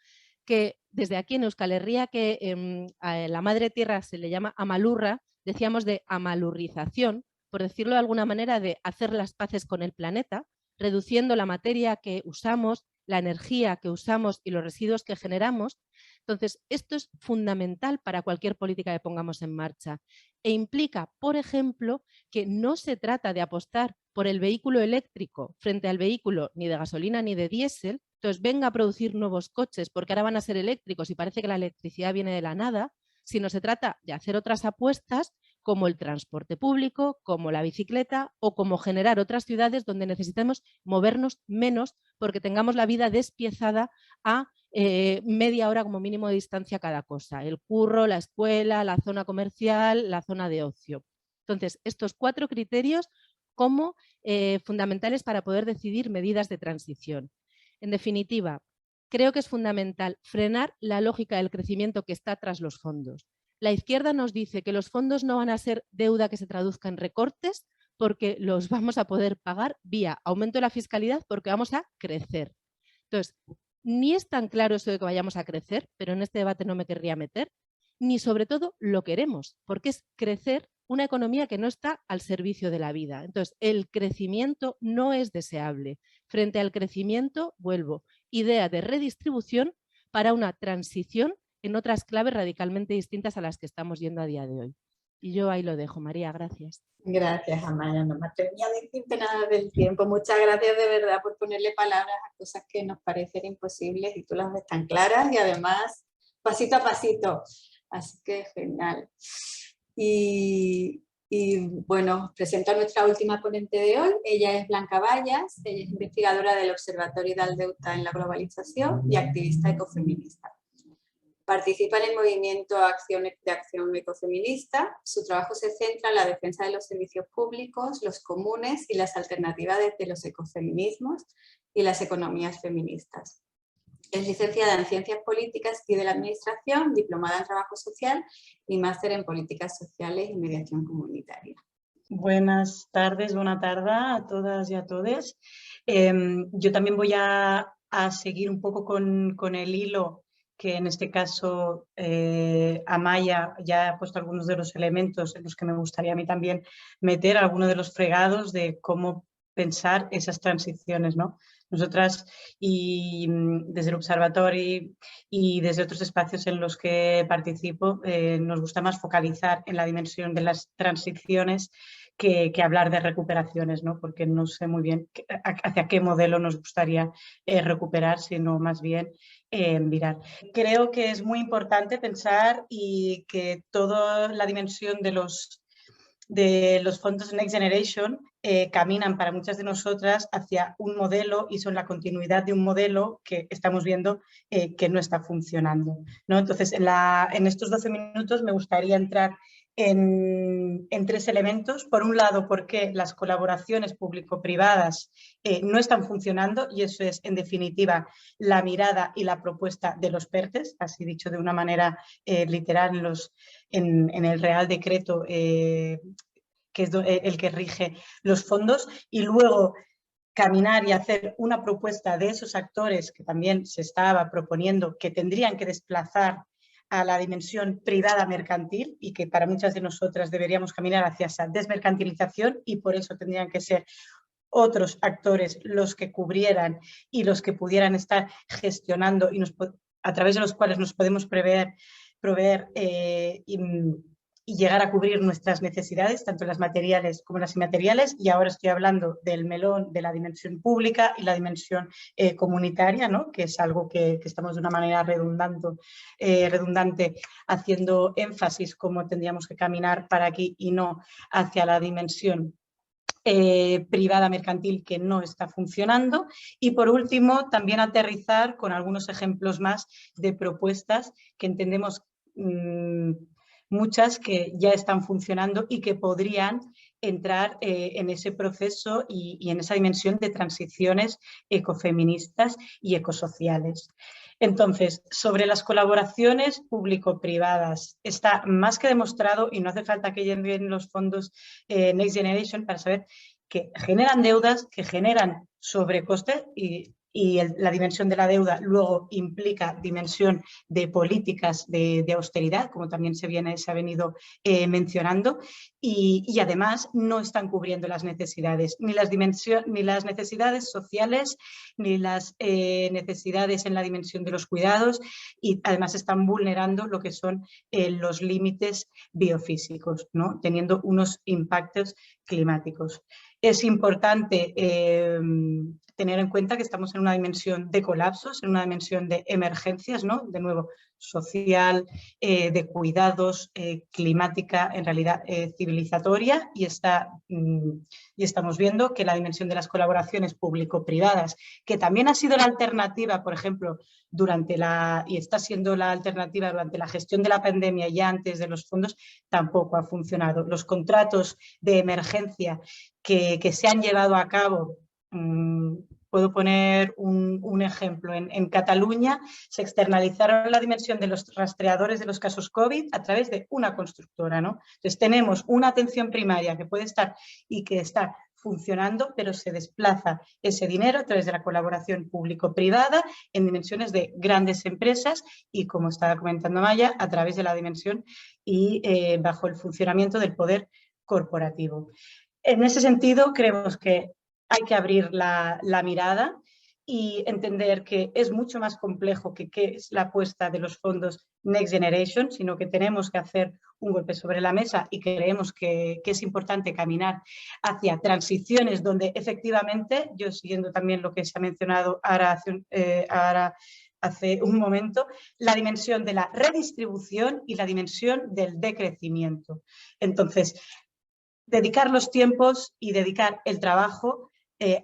que desde aquí en Euskal Herria, que a la madre tierra se le llama amalurra, decíamos de amalurrización, por decirlo de alguna manera, de hacer las paces con el planeta, reduciendo la materia que usamos, la energía que usamos y los residuos que generamos. Entonces, esto es fundamental para cualquier política que pongamos en marcha e implica, por ejemplo, que no se trata de apostar por el vehículo eléctrico frente al vehículo ni de gasolina ni de diésel. Entonces, venga a producir nuevos coches porque ahora van a ser eléctricos y parece que la electricidad viene de la nada, sino se trata de hacer otras apuestas como el transporte público, como la bicicleta o como generar otras ciudades donde necesitemos movernos menos porque tengamos la vida despiezada a media hora como mínimo de distancia cada cosa. El curro, la escuela, la zona comercial, la zona de ocio. Entonces, estos 4 criterios como fundamentales para poder decidir medidas de transición. En definitiva, creo que es fundamental frenar la lógica del crecimiento que está tras los fondos. La izquierda nos dice que los fondos no van a ser deuda que se traduzca en recortes porque los vamos a poder pagar vía aumento de la fiscalidad porque vamos a crecer. Entonces, ni es tan claro eso de que vayamos a crecer, pero en este debate no me querría meter, ni sobre todo lo queremos, porque es crecer una economía que no está al servicio de la vida. Entonces, el crecimiento no es deseable. Frente al crecimiento, vuelvo, idea de redistribución para una transición en otras claves radicalmente distintas a las que estamos yendo a día de hoy. Y yo ahí lo dejo. María, gracias. Gracias, Amaya. No me atrevía a decirte nada del tiempo. Muchas gracias de verdad por ponerle palabras a cosas que nos parecen imposibles y tú las ves tan claras y además pasito a pasito. Así que genial. Y bueno, os presento a nuestra última ponente de hoy. Ella es Blanca Bayas, ella es investigadora del Observatorio del Delta en la Globalización y activista ecofeminista. Participa en el movimiento de acción ecofeminista. Su trabajo se centra en la defensa de los servicios públicos, los comunes y las alternativas de los ecofeminismos y las economías feministas. Es licenciada en Ciencias Políticas y de la Administración, diplomada en Trabajo Social y máster en Políticas Sociales y Mediación Comunitaria. Buenas tardes, buena tarde a todas y a todos. Yo también voy a seguir un poco con el hilo que en este caso Amaya ya ha puesto algunos de los elementos en los que me gustaría a mí también meter algunos de los fregados de cómo pensar esas transiciones, ¿no? Nosotras, y desde el Observatorio y desde otros espacios en los que participo, nos gusta más focalizar en la dimensión de las transiciones que hablar de recuperaciones, ¿no? Porque no sé muy bien hacia qué modelo nos gustaría recuperar, sino más bien virar. Creo que es muy importante pensar y que toda la dimensión de los fondos Next Generation caminan para muchas de nosotras hacia un modelo y son la continuidad de un modelo que estamos viendo que no está funcionando, ¿no? Entonces, en estos 12 minutos me gustaría entrar en 3 elementos. Por un lado, por qué las colaboraciones público-privadas no están funcionando, y eso es, en definitiva, la mirada y la propuesta de los PERTEs, así dicho de una manera literal en el Real Decreto que es el que rige los fondos, y luego caminar y hacer una propuesta de esos actores que también se estaba proponiendo que tendrían que desplazar a la dimensión privada mercantil y que para muchas de nosotras deberíamos caminar hacia esa desmercantilización, y por eso tendrían que ser otros actores los que cubrieran y los que pudieran estar gestionando y a través de los cuales nos podemos proveer y llegar a cubrir nuestras necesidades, tanto las materiales como las inmateriales. Y ahora estoy hablando del melón de la dimensión pública y la dimensión comunitaria, ¿no? Que es algo que estamos de una manera redundante haciendo énfasis cómo tendríamos que caminar para aquí y no hacia la dimensión privada mercantil que no está funcionando. Y por último, también aterrizar con algunos ejemplos más de propuestas que entendemos muchas que ya están funcionando y que podrían entrar en ese proceso y en esa dimensión de transiciones ecofeministas y ecosociales. Entonces, sobre las colaboraciones público-privadas, está más que demostrado, y no hace falta que lleguen los fondos Next Generation para saber que generan deudas, que generan sobrecostes, y la dimensión de la deuda luego implica dimensión de políticas de austeridad, como también se ha venido mencionando, y además no están cubriendo las necesidades, ni las necesidades sociales, ni las necesidades en la dimensión de los cuidados, y además están vulnerando lo que son los límites biofísicos, ¿no? Teniendo unos impactos climáticos. Es importante tener en cuenta que estamos en una dimensión de colapsos, en una dimensión de emergencias, ¿no? De nuevo, social, de cuidados, climática, en realidad civilizatoria, y estamos viendo que la dimensión de las colaboraciones público-privadas, que también ha sido la alternativa, por ejemplo, y está siendo la alternativa durante la gestión de la pandemia y antes de los fondos, tampoco ha funcionado. Los contratos de emergencia que se han llevado a cabo, puedo poner un ejemplo. En Cataluña se externalizaron la dimensión de los rastreadores de los casos COVID a través de una constructora, ¿no? Entonces tenemos una atención primaria que puede estar y que está funcionando, pero se desplaza ese dinero a través de la colaboración público-privada en dimensiones de grandes empresas y, como estaba comentando Maya, a través de la dimensión y bajo el funcionamiento del poder corporativo. En ese sentido, creemos que hay que abrir la mirada y entender que es mucho más complejo que qué es la apuesta de los fondos Next Generation, sino que tenemos que hacer un golpe sobre la mesa y creemos que es importante caminar hacia transiciones donde efectivamente, yo siguiendo también lo que se ha mencionado ahora hace un momento, la dimensión de la redistribución y la dimensión del decrecimiento. Entonces, dedicar los tiempos y dedicar el trabajo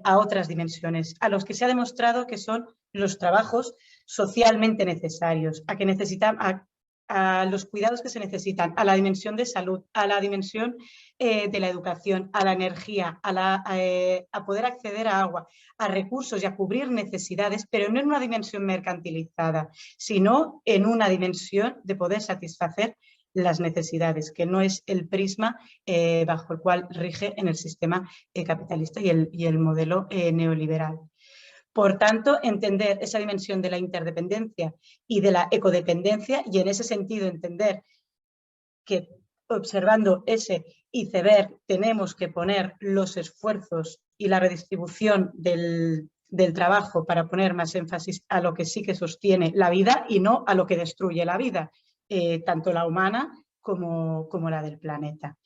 a otras dimensiones, a los que se ha demostrado que son los trabajos socialmente necesarios, a los cuidados que se necesitan, a la dimensión de salud, a la dimensión de la educación, a la energía, a poder acceder a agua, a recursos y a cubrir necesidades, pero no en una dimensión mercantilizada, sino en una dimensión de poder satisfacer las necesidades, que no es el prisma bajo el cual rige en el sistema capitalista y el modelo neoliberal. Por tanto, entender esa dimensión de la interdependencia y de la ecodependencia, y en ese sentido entender que observando ese iceberg tenemos que poner los esfuerzos y la redistribución del trabajo para poner más énfasis a lo que sí que sostiene la vida y no a lo que destruye la vida, tanto la humana como la del planeta.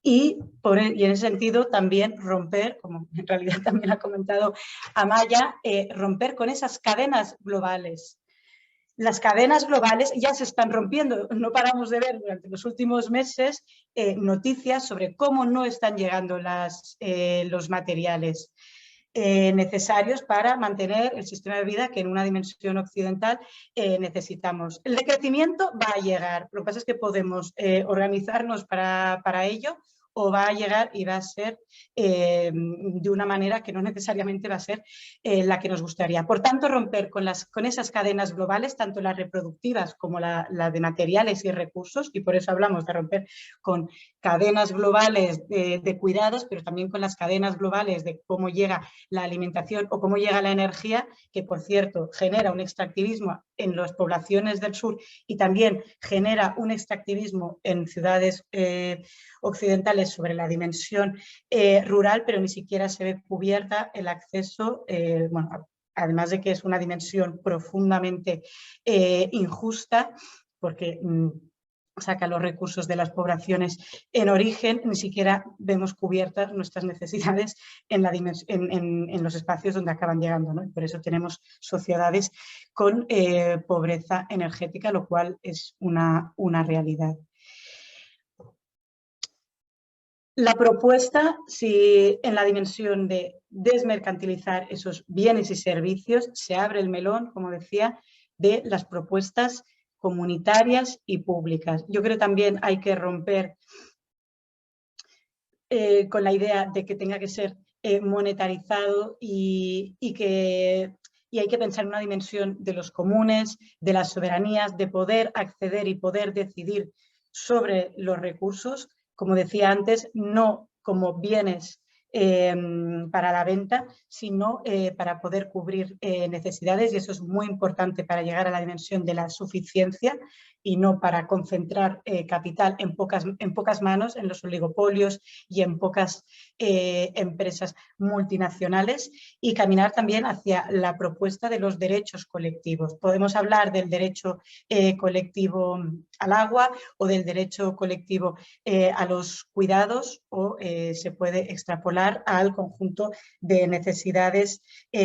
Y en ese sentido también romper, como en realidad también ha comentado Amaya, romper con esas cadenas globales. Las cadenas globales ya se están rompiendo. No paramos de ver durante los últimos meses noticias sobre cómo no están llegando los materiales necesarios para mantener el sistema de vida que en una dimensión occidental necesitamos. El decrecimiento va a llegar, lo que pasa es que podemos organizarnos para ello, o va a llegar y va a ser de una manera que no necesariamente va a ser la que nos gustaría. Por tanto, romper con esas cadenas globales, tanto las reproductivas como la de materiales y recursos, y por eso hablamos de romper con cadenas globales de cuidados, pero también con las cadenas globales de cómo llega la alimentación o cómo llega la energía, que por cierto genera un extractivismo en las poblaciones del sur y también genera un extractivismo en ciudades occidentales sobre la dimensión rural, pero ni siquiera se ve cubierta el acceso, bueno, además de que es una dimensión profundamente injusta, porque saca los recursos de las poblaciones en origen, ni siquiera vemos cubiertas nuestras necesidades en los espacios donde acaban llegando, ¿no? Y por eso tenemos sociedades con pobreza energética, lo cual es una realidad. La propuesta, si en la dimensión de desmercantilizar esos bienes y servicios, se abre el melón, como decía, de las propuestas comunitarias y públicas. Yo creo que también hay que romper con la idea de que tenga que ser monetarizado y hay que pensar en una dimensión de los comunes, de las soberanías, de poder acceder y poder decidir sobre los recursos, como decía antes, no como bienes para la venta, sino para poder cubrir necesidades, y eso es muy importante para llegar a la dimensión de la suficiencia y no para concentrar capital en pocas manos, en los oligopolios y en pocas empresas multinacionales, y caminar también hacia la propuesta de los derechos colectivos. Podemos hablar del derecho colectivo al agua o del derecho colectivo a los cuidados, o se puede extrapolar al conjunto de necesidades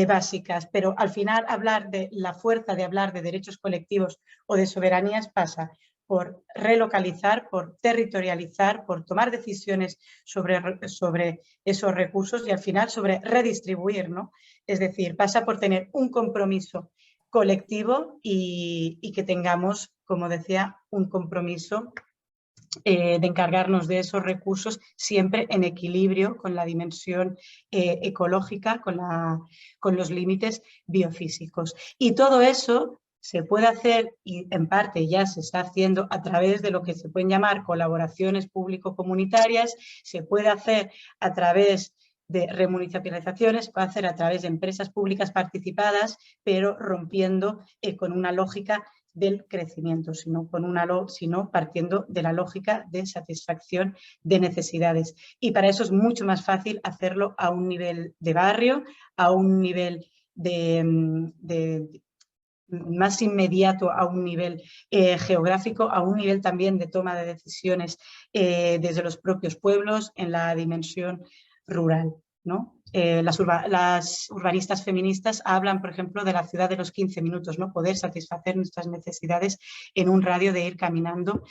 básicas. Pero al final hablar de la fuerza de hablar de derechos colectivos o de soberanías pasa por relocalizar, por territorializar, por tomar decisiones sobre esos recursos y al final sobre redistribuir, ¿no? Es decir, pasa por tener un compromiso colectivo y que tengamos, como decía, un compromiso de encargarnos de esos recursos siempre en equilibrio con la dimensión ecológica, con los límites biofísicos. Y todo eso se puede hacer, y en parte ya se está haciendo, a través de lo que se pueden llamar colaboraciones público-comunitarias, se puede hacer a través de remunicipalización se puede hacer a través de empresas públicas participadas, pero rompiendo con una lógica del crecimiento, sino partiendo de la lógica de satisfacción de necesidades. Y para eso es mucho más fácil hacerlo a un nivel de barrio, a un nivel más inmediato, a un nivel geográfico, a un nivel también de toma de decisiones desde los propios pueblos en la dimensión rural, ¿no? Las urbanistas feministas hablan, por ejemplo, de la ciudad de los 15 minutos, ¿no? Poder satisfacer nuestras necesidades en un radio de ir caminando,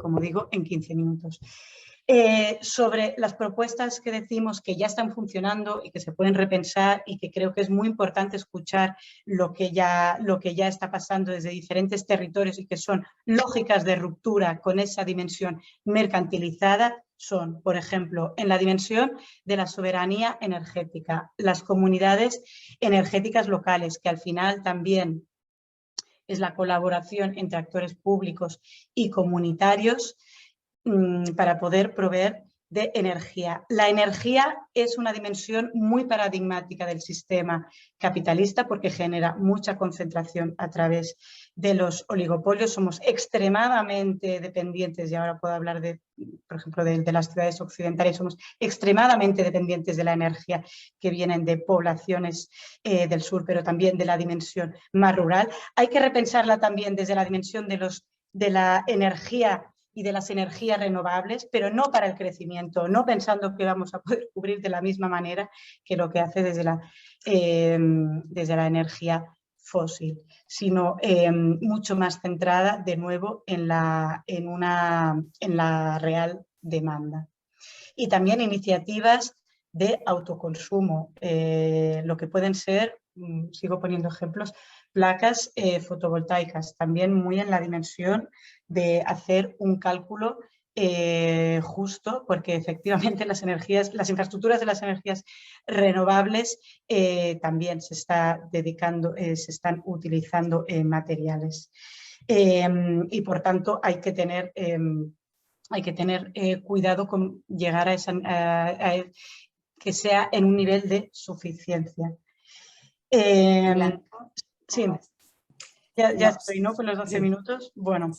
como digo, en 15 minutos. Sobre las propuestas que decimos que ya están funcionando y que se pueden repensar, y que creo que es muy importante escuchar lo que ya está pasando desde diferentes territorios y que son lógicas de ruptura con esa dimensión mercantilizada, son, por ejemplo, en la dimensión de la soberanía energética, las comunidades energéticas locales, que al final también es la colaboración entre actores públicos y comunitarios para poder proveer de energía. La energía es una dimensión muy paradigmática del sistema capitalista porque genera mucha concentración a través de los oligopolios. Somos extremadamente dependientes, y ahora puedo hablar por ejemplo, de las ciudades occidentales, somos extremadamente dependientes de la energía que vienen de poblaciones del sur, pero también de la dimensión más rural. Hay que repensarla también desde la dimensión de la energía y de las energías renovables, pero no para el crecimiento, no pensando que vamos a poder cubrir de la misma manera que lo que hace desde la energía fósil, sino mucho más centrada de nuevo en la real demanda. Y también iniciativas de autoconsumo, lo que pueden ser, sigo poniendo ejemplos, placas fotovoltaicas, también muy en la dimensión de hacer un cálculo justo, porque efectivamente las infraestructuras de las energías renovables también se están utilizando materiales. Y por tanto hay que tener cuidado con llegar a que sea en un nivel de suficiencia. Sí, ya estoy, ¿no? Con los 12 minutos. Bueno,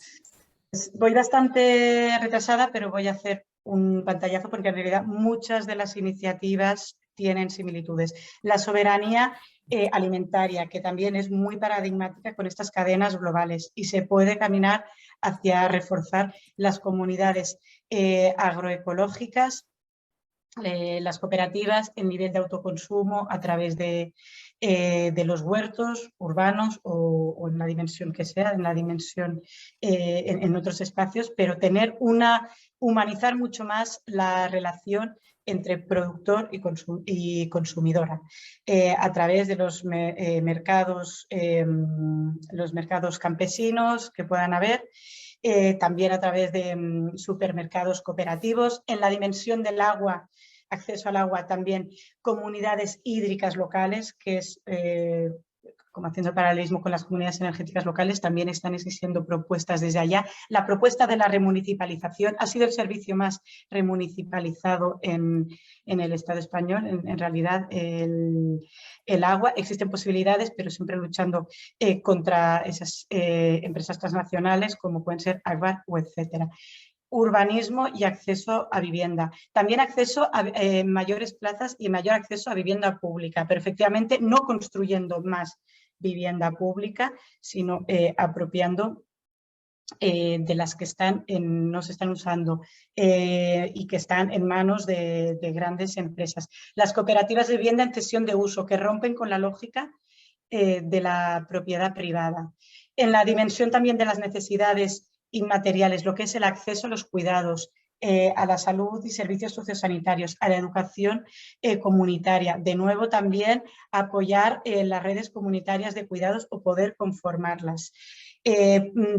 pues voy bastante retrasada, pero voy a hacer un pantallazo porque en realidad muchas de las iniciativas tienen similitudes. La soberanía alimentaria, que también es muy paradigmática con estas cadenas globales, y se puede caminar hacia reforzar las comunidades agroecológicas, las cooperativas, el nivel de autoconsumo a través de los huertos urbanos o en la dimensión que sea, en la dimensión en otros espacios, pero humanizar mucho más la relación entre productor y consumidora a través de los mercados campesinos que puedan haber, también a través de supermercados cooperativos. En la dimensión del agua, acceso al agua, también comunidades hídricas locales, que es, como haciendo paralelismo con las comunidades energéticas locales, también están existiendo propuestas desde allá. La propuesta de la remunicipalización ha sido el servicio más remunicipalizado en el Estado español. En realidad, el agua, existen posibilidades, pero siempre luchando contra esas empresas transnacionales como pueden ser Agbar o etcétera. Urbanismo y acceso a vivienda. También acceso a mayores plazas y mayor acceso a vivienda pública, pero efectivamente no construyendo más vivienda pública, sino apropiando de las que no se están usando y que están en manos de grandes empresas. Las cooperativas de vivienda en cesión de uso, que rompen con la lógica de la propiedad privada. En la dimensión también de las necesidades inmateriales, lo que es el acceso a los cuidados, a la salud y servicios sociosanitarios, a la educación comunitaria. De nuevo, también apoyar las redes comunitarias de cuidados o poder conformarlas.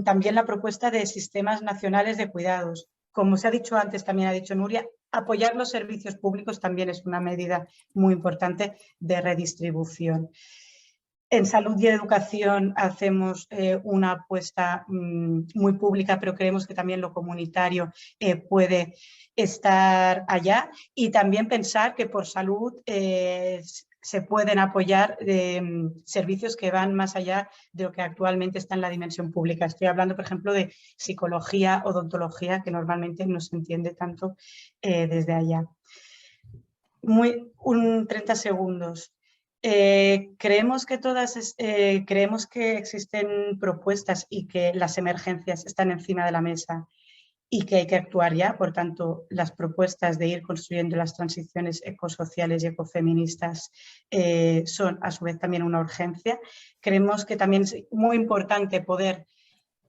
También la propuesta de sistemas nacionales de cuidados. Como se ha dicho antes, también ha dicho Nuria, apoyar los servicios públicos también es una medida muy importante de redistribución. En salud y educación hacemos una apuesta muy pública, pero creemos que también lo comunitario puede estar allá. Y también pensar que por salud se pueden apoyar servicios que van más allá de lo que actualmente está en la dimensión pública. Estoy hablando, por ejemplo, de psicología, odontología, que normalmente no se entiende tanto desde allá. 30 segundos. Creemos que existen propuestas y que las emergencias están encima de la mesa y que hay que actuar ya. Por tanto, las propuestas de ir construyendo las transiciones ecosociales y ecofeministas son a su vez también una urgencia. Creemos que también es muy importante poder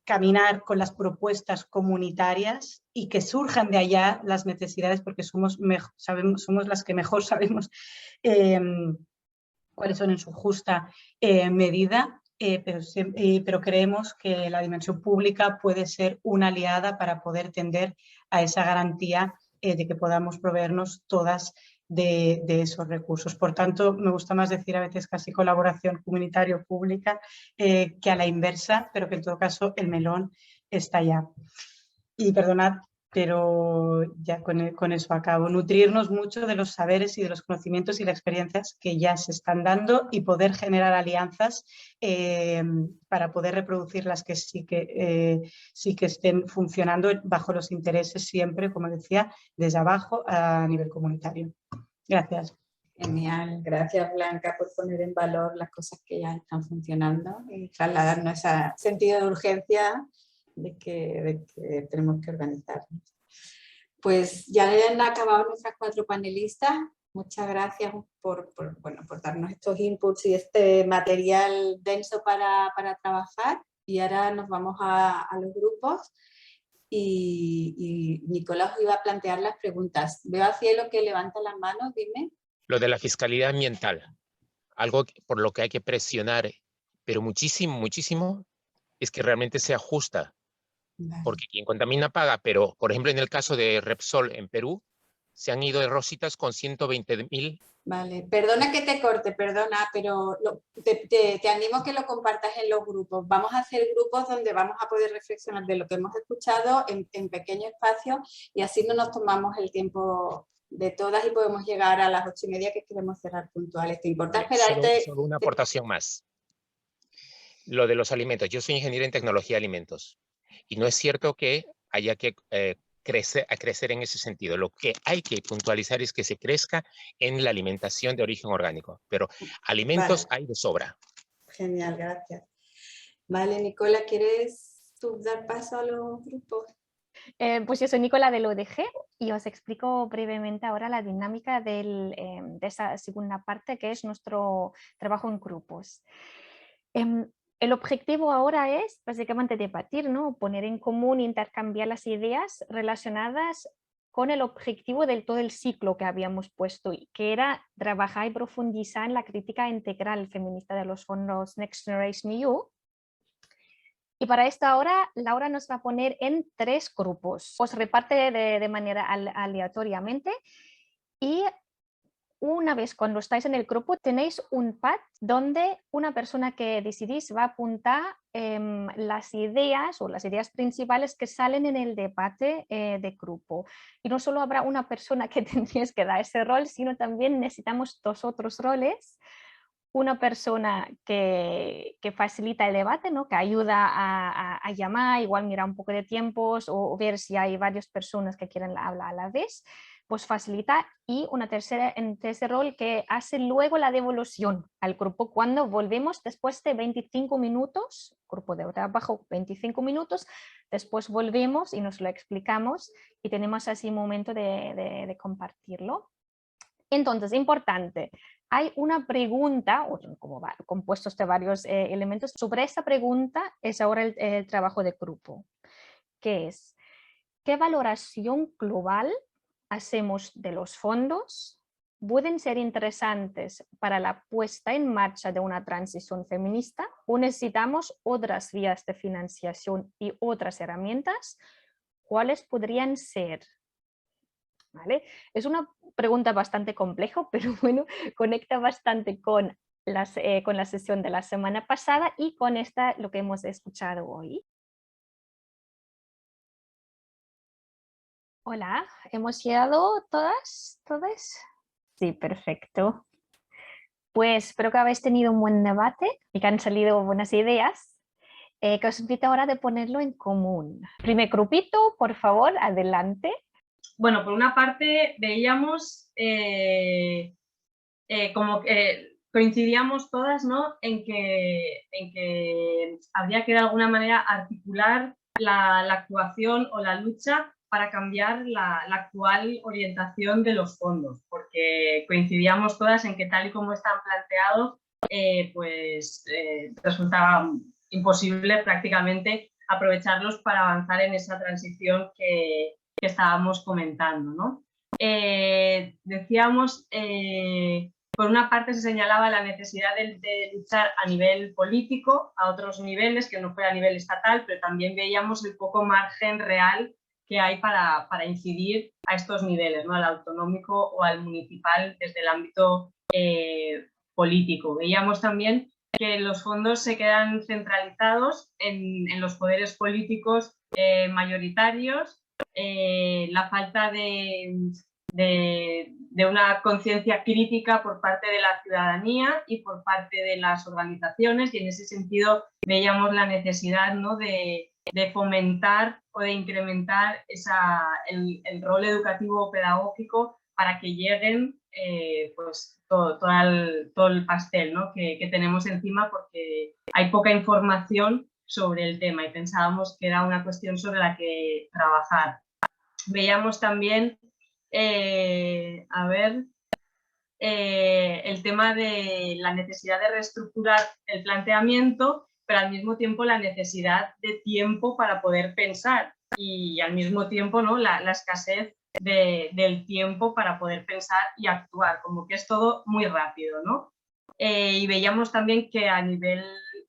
caminar con las propuestas comunitarias y que surjan de allá las necesidades, porque somos las que mejor sabemos cuáles son en su justa medida, pero creemos que la dimensión pública puede ser una aliada para poder tender a esa garantía de que podamos proveernos todas de esos recursos. Por tanto, me gusta más decir a veces casi colaboración comunitario-pública que a la inversa, pero que en todo caso el melón está allá. Y perdonad, pero ya con eso acabo. Nutrirnos mucho de los saberes y de los conocimientos y las experiencias que ya se están dando y poder generar alianzas para poder reproducir las que sí que estén funcionando bajo los intereses siempre, como decía, desde abajo a nivel comunitario. Gracias. Genial, gracias Blanca por poner en valor las cosas que ya están funcionando y trasladarnos ese sentido de urgencia de que tenemos que organizarnos. Pues ya han acabado nuestras 4 panelistas. Muchas gracias por darnos estos inputs y este material denso para trabajar. Y ahora nos vamos a los grupos. Y Nicolás iba a plantear las preguntas. Veo a Cielo que levanta las manos, dime. Lo de la fiscalidad ambiental, algo por lo que hay que presionar, pero muchísimo, muchísimo, es que realmente sea justa. Vale. Porque quien contamina paga, pero por ejemplo en el caso de Repsol en Perú, se han ido de rositas con 120.000. Vale, perdona que te corte, perdona, pero te animo a que lo compartas en los grupos. Vamos a hacer grupos donde vamos a poder reflexionar de lo que hemos escuchado en pequeños espacios y así no nos tomamos el tiempo de todas y podemos llegar a las 8:30 que queremos cerrar puntuales. ¿Te importa esperarte? Solo una aportación más. Lo de los alimentos. Yo soy ingeniero en tecnología de alimentos y no es cierto que haya que crecer en ese sentido. Lo que hay que puntualizar es que se crezca en la alimentación de origen orgánico, pero alimentos hay de sobra. Genial, gracias. Vale, Nicola, ¿quieres tú dar paso a los grupos? Pues yo soy Nicola del ODG y os explico brevemente ahora la dinámica de esa segunda parte que es nuestro trabajo en grupos. El objetivo ahora es básicamente debatir, ¿no? Poner en común, intercambiar las ideas relacionadas con el objetivo del todo el ciclo que habíamos puesto, que era trabajar y profundizar en la crítica integral feminista de los fondos Next Generation EU. Y para esto ahora Laura nos va a poner en 3 grupos. Os reparte de manera aleatoriamente y una vez cuando estáis en el grupo tenéis un pad donde una persona que decidís va a apuntar las ideas o las ideas principales que salen en el debate de grupo. Y no solo habrá una persona que tendríais que dar ese rol, sino también necesitamos 2 otros roles. Una persona que facilita el debate, ¿no? Que ayuda a llamar, igual mirar un poco de tiempos o ver si hay varias personas que quieren hablar a la vez, pues facilita, y una tercer rol que hace luego la devolución al grupo cuando volvemos después de 25 minutos, grupo de trabajo 25 minutos, después volvemos y nos lo explicamos y tenemos así un momento de compartirlo. Entonces, importante, hay una pregunta, como compuestos de varios elementos. Sobre esa pregunta es ahora el trabajo de grupo, que es, ¿qué valoración global hacemos de los fondos? ¿Pueden ser interesantes para la puesta en marcha de una transición feminista o necesitamos otras vías de financiación y otras herramientas? ¿Cuáles podrían ser? ¿Vale? Es una pregunta bastante compleja, pero bueno, conecta bastante con con la sesión de la semana pasada y con esta lo que hemos escuchado hoy. Hola, ¿hemos llegado todas? Sí, perfecto. Pues espero que habéis tenido un buen debate y que han salido buenas ideas, que os invito ahora a ponerlo en común. Primer grupito, por favor, adelante. Bueno, por una parte veíamos como que coincidíamos todas, ¿no?, en que habría que de alguna manera articular la actuación o la lucha para cambiar la actual orientación de los fondos, porque coincidíamos todas en que tal y como están planteados, resultaba imposible prácticamente aprovecharlos para avanzar en esa transición que estábamos comentando, ¿no? Decíamos, por una parte se señalaba la necesidad de luchar a nivel político, a otros niveles, que no fuera a nivel estatal, pero también veíamos el poco margen real que hay para incidir a estos niveles, ¿no?, al autonómico o al municipal desde el ámbito político. Veíamos también que los fondos se quedan centralizados en los poderes políticos mayoritarios, la falta de una conciencia crítica por parte de la ciudadanía y por parte de las organizaciones, y en ese sentido veíamos la necesidad, ¿no?, de fomentar o de incrementar el rol educativo pedagógico para que lleguen todo el pastel, ¿no?, que tenemos encima, porque hay poca información sobre el tema y pensábamos que era una cuestión sobre la que trabajar. Veíamos también el tema de la necesidad de reestructurar el planteamiento, pero al mismo tiempo la necesidad de tiempo para poder pensar y al mismo tiempo, ¿no?, la escasez del tiempo para poder pensar y actuar, como que es todo muy rápido, ¿no? Y veíamos también que a nivel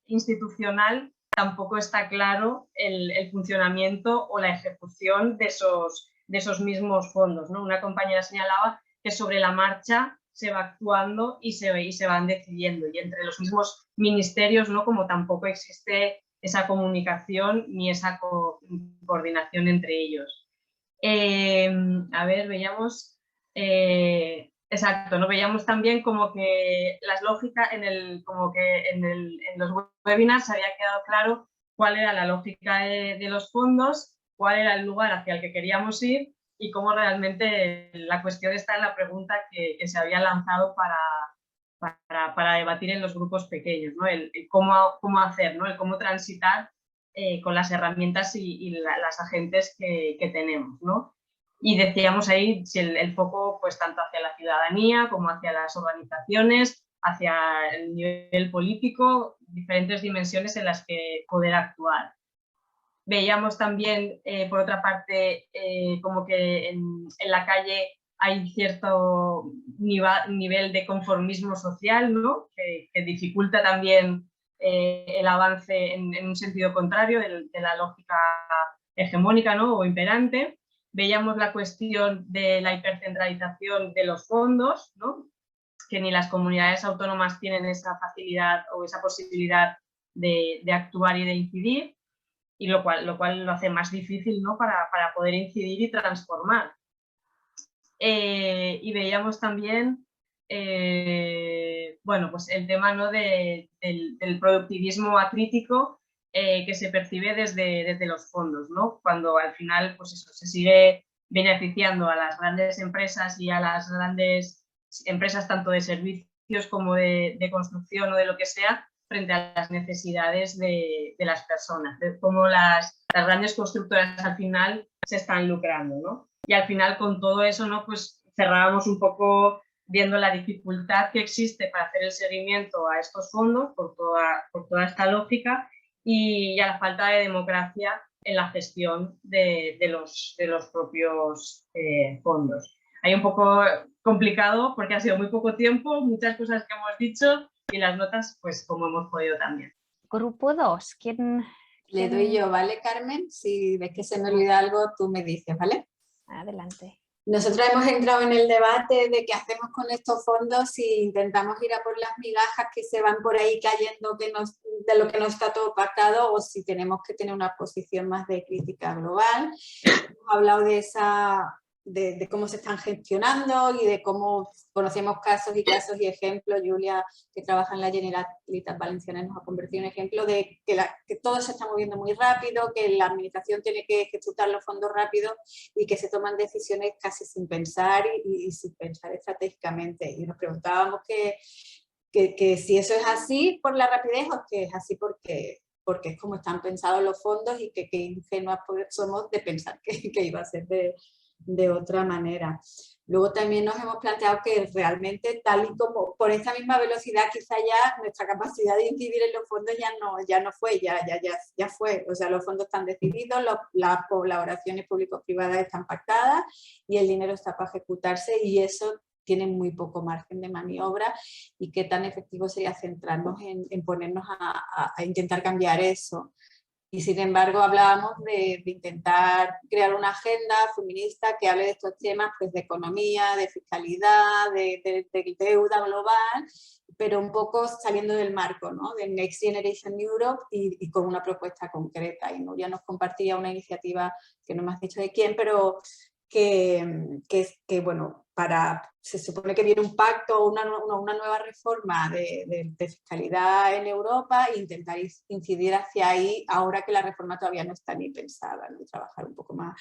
institucional tampoco está claro el funcionamiento o la ejecución de esos mismos fondos, ¿no? Una compañera señalaba que sobre la marcha se va actuando y se van decidiendo, y entre los mismos ministerios, ¿no?, como tampoco existe esa comunicación ni esa coordinación entre ellos. Veíamos, exacto, ¿no?, veíamos también como que las lógicas, en los webinars había quedado claro cuál era la lógica de los fondos, cuál era el lugar hacia el que queríamos ir y cómo realmente la cuestión está en la pregunta que se había lanzado para debatir en los grupos pequeños, ¿no?, el cómo hacer, ¿no?, el cómo transitar con las herramientas y las agentes que tenemos, ¿no? Y decíamos ahí si el foco, pues tanto hacia la ciudadanía como hacia las organizaciones, hacia el nivel político, diferentes dimensiones en las que poder actuar. Veíamos también, por otra parte, como que en la calle hay cierto nivel de conformismo social, ¿no?, que dificulta también el avance en un sentido contrario de la lógica hegemónica, ¿no?, o imperante. Veíamos la cuestión de la hipercentralización de los fondos, ¿no?, que ni las comunidades autónomas tienen esa facilidad o esa posibilidad de actuar y de incidir, y lo cual lo hace más difícil, ¿no?, para poder incidir y transformar. Y veíamos también pues el tema, ¿no?, del productivismo acrítico que se percibe desde los fondos, ¿no?, cuando al final, pues eso, se sigue beneficiando a las grandes empresas y a las grandes empresas tanto de servicios como de construcción o de lo que sea, frente a las necesidades de las personas, de cómo las grandes constructoras al final se están lucrando, ¿no? Y al final con todo eso, ¿no?, pues cerrábamos un poco viendo la dificultad que existe para hacer el seguimiento a estos fondos por toda esta lógica y a la falta de democracia en la gestión de los propios fondos. Hay un poco complicado porque ha sido muy poco tiempo, muchas cosas que hemos dicho y las notas, pues como hemos podido también. Grupo 2, ¿quién? Le doy yo, ¿vale, Carmen? Si ves que se me olvida algo, tú me dices, ¿vale? Adelante. Nosotros hemos entrado en el debate de qué hacemos con estos fondos si intentamos ir a por las migajas que se van por ahí cayendo de lo que no está todo pactado, o si tenemos que tener una posición más de crítica global. Hemos hablado de cómo se están gestionando y de cómo conocemos casos y ejemplos. Julia, que trabaja en la Generalitat Valenciana, nos ha convertido en ejemplo de que todo se está moviendo muy rápido, que la administración tiene que ejecutar los fondos rápido y que se toman decisiones casi sin pensar y sin pensar estratégicamente. Y nos preguntábamos que si eso es así por la rapidez o que es así porque es como están pensados los fondos y que ingenuas somos de pensar que iba a ser de otra manera. Luego también nos hemos planteado que realmente, tal y como por esta misma velocidad, quizá ya nuestra capacidad de incidir en los fondos ya no fue, ya fue. O sea, los fondos están decididos, las colaboraciones público-privadas están pactadas y el dinero está para ejecutarse, y eso tiene muy poco margen de maniobra, y qué tan efectivo sería centrarnos en ponernos a intentar cambiar eso. Y sin embargo hablábamos de intentar crear una agenda feminista que hable de estos temas, pues de economía, de fiscalidad, de deuda global, pero un poco saliendo del marco, ¿no?, de Next Generation Europe y con una propuesta concreta. Y Nuria nos compartía una iniciativa que no me has dicho de quién, pero que bueno, se supone que viene un pacto, una nueva reforma de fiscalidad en Europa, e intentar incidir hacia ahí ahora que la reforma todavía no está ni pensada, ¿no?, y trabajar un poco más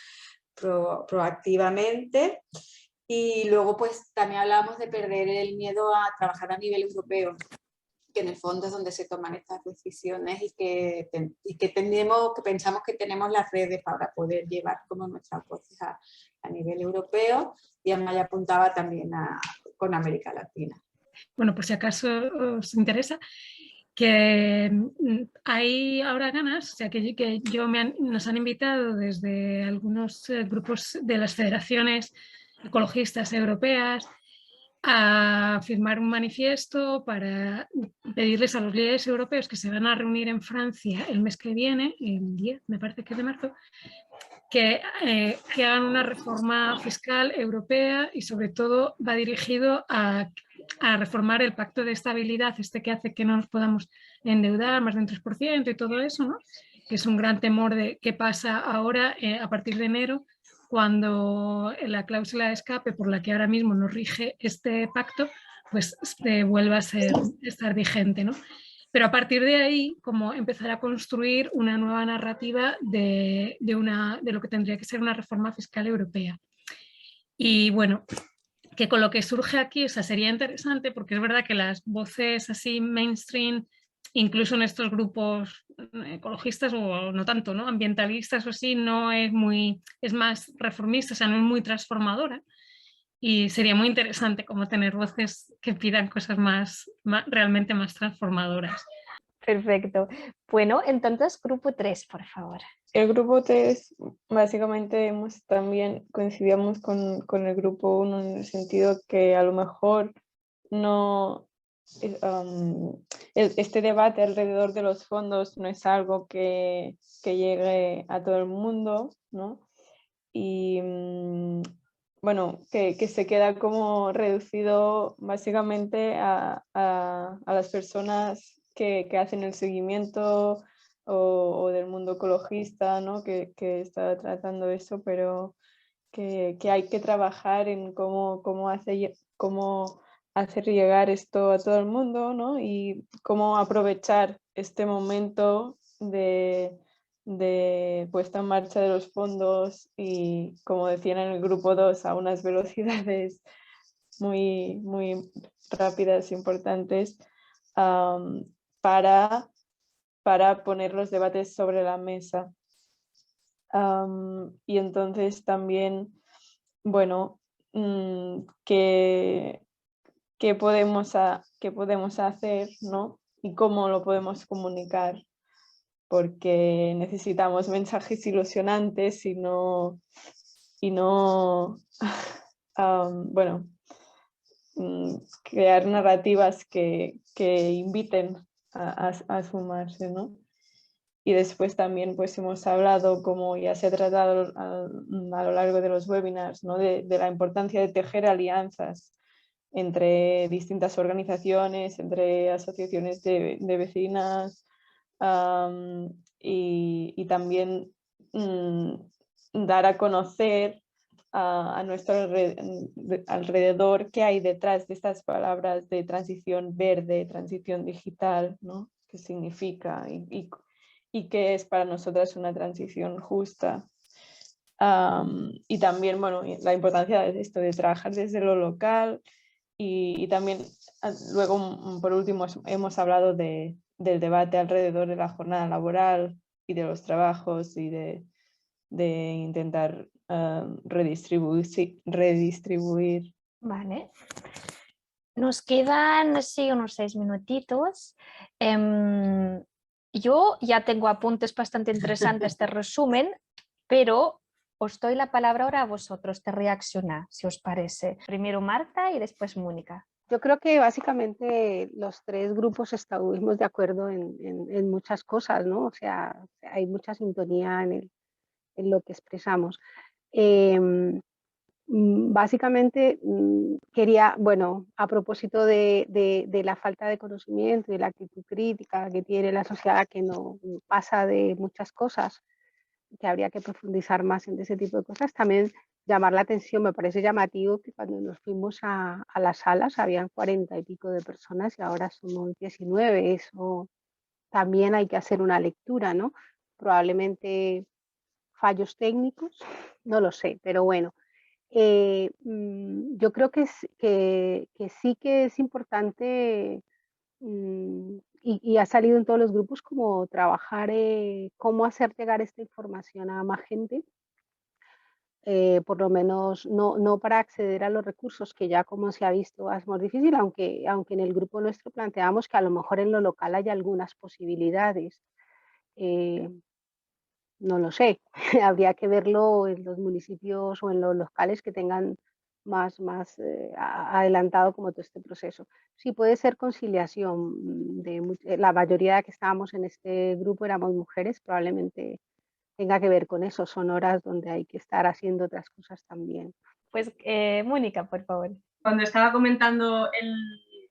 proactivamente. Y luego pues también hablamos de perder el miedo a trabajar a nivel europeo, que en el fondo es donde se toman estas decisiones, y que pensamos que tenemos las redes para poder llevar como nuestras voces a nivel europeo, y Amaya apuntaba también con América Latina. Bueno, por si acaso os interesa, que hay ahora ganas, o sea, que nos han invitado desde algunos grupos de las federaciones ecologistas europeas a firmar un manifiesto para pedirles a los líderes europeos que se van a reunir en Francia el mes que viene, el 10, me parece que es de marzo, que hagan una reforma fiscal europea, y sobre todo va dirigido a reformar el pacto de estabilidad, que hace que no nos podamos endeudar más de un 3% y todo eso, ¿no?, que es un gran temor de qué pasa ahora a partir de enero, cuando la cláusula de escape por la que ahora mismo nos rige este pacto pues vuelva a estar vigente, ¿no? Pero a partir de ahí, como empezar a construir una nueva narrativa de lo que tendría que ser una reforma fiscal europea. Y bueno, que con lo que surge aquí, o sea, sería interesante, porque es verdad que las voces así mainstream, incluso en estos grupos ecologistas o no tanto, ¿no?, ambientalistas o así, es más reformista, o sea, no es muy transformadora. Y sería muy interesante como tener voces que pidan cosas realmente más transformadoras. Perfecto. Bueno, entonces grupo 3, por favor. El grupo 3, básicamente también coincidíamos con el grupo 1 en el sentido que a lo mejor no, este debate alrededor de los fondos no es algo que llegue a todo el mundo, ¿no? Y bueno, que se queda como reducido básicamente a las personas que hacen el seguimiento o del mundo ecologista, ¿no?, que está tratando eso, pero que hay que trabajar en cómo hacer llegar esto a todo el mundo, ¿no?, y cómo aprovechar este momento de puesta en marcha de los fondos y, como decían en el grupo 2, a unas velocidades muy, muy rápidas e importantes, para poner los debates sobre la mesa. Y entonces también, bueno, ¿qué podemos hacer, ¿no?, y cómo lo podemos comunicar? Porque necesitamos mensajes ilusionantes y no bueno, crear narrativas que inviten a sumarse, ¿no? Y después también pues hemos hablado, como ya se ha tratado a lo largo de los webinars, ¿no? de la importancia de tejer alianzas entre distintas organizaciones, entre asociaciones de vecinas, y también dar a conocer a nuestro alrededor qué hay detrás de estas palabras de transición verde, transición digital, ¿no? ¿Qué significa y qué es para nosotras una transición justa? Y también, bueno, la importancia de esto, de trabajar desde lo local y también, luego, por último, hemos hablado del debate alrededor de la jornada laboral y de los trabajos y de intentar redistribuir. Vale. Nos quedan así unos 6 minutitos. Yo ya tengo apuntes bastante interesantes de resumen, pero os doy la palabra ahora a vosotros de reaccionar, si os parece. Primero Marta y después Mónica. Yo creo que básicamente los tres grupos estuvimos de acuerdo en muchas cosas, ¿no? O sea, hay mucha sintonía en lo que expresamos. Básicamente quería, bueno, a propósito de la falta de conocimiento y la actitud crítica que tiene la sociedad, que no pasa de muchas cosas, que habría que profundizar más en ese tipo de cosas, también llamar la atención. Me parece llamativo que cuando nos fuimos a las salas habían 40 y pico de personas y ahora somos 19. Eso también hay que hacer una lectura, ¿no? Probablemente fallos técnicos, no lo sé, pero bueno. Yo creo que sí que es importante, y ha salido en todos los grupos, como trabajar cómo hacer llegar esta información a más gente, por lo menos no para acceder a los recursos, que ya, como se ha visto, es más difícil, aunque en el grupo nuestro planteamos que a lo mejor en lo local hay algunas posibilidades. No lo sé, habría que verlo en los municipios o en los locales que tengan más adelantado como todo este proceso. Sí, puede ser conciliación. La mayoría que estábamos en este grupo éramos mujeres, probablemente tenga que ver con eso. Son horas donde hay que estar haciendo otras cosas también. Pues Mónica, por favor. Cuando estaba comentando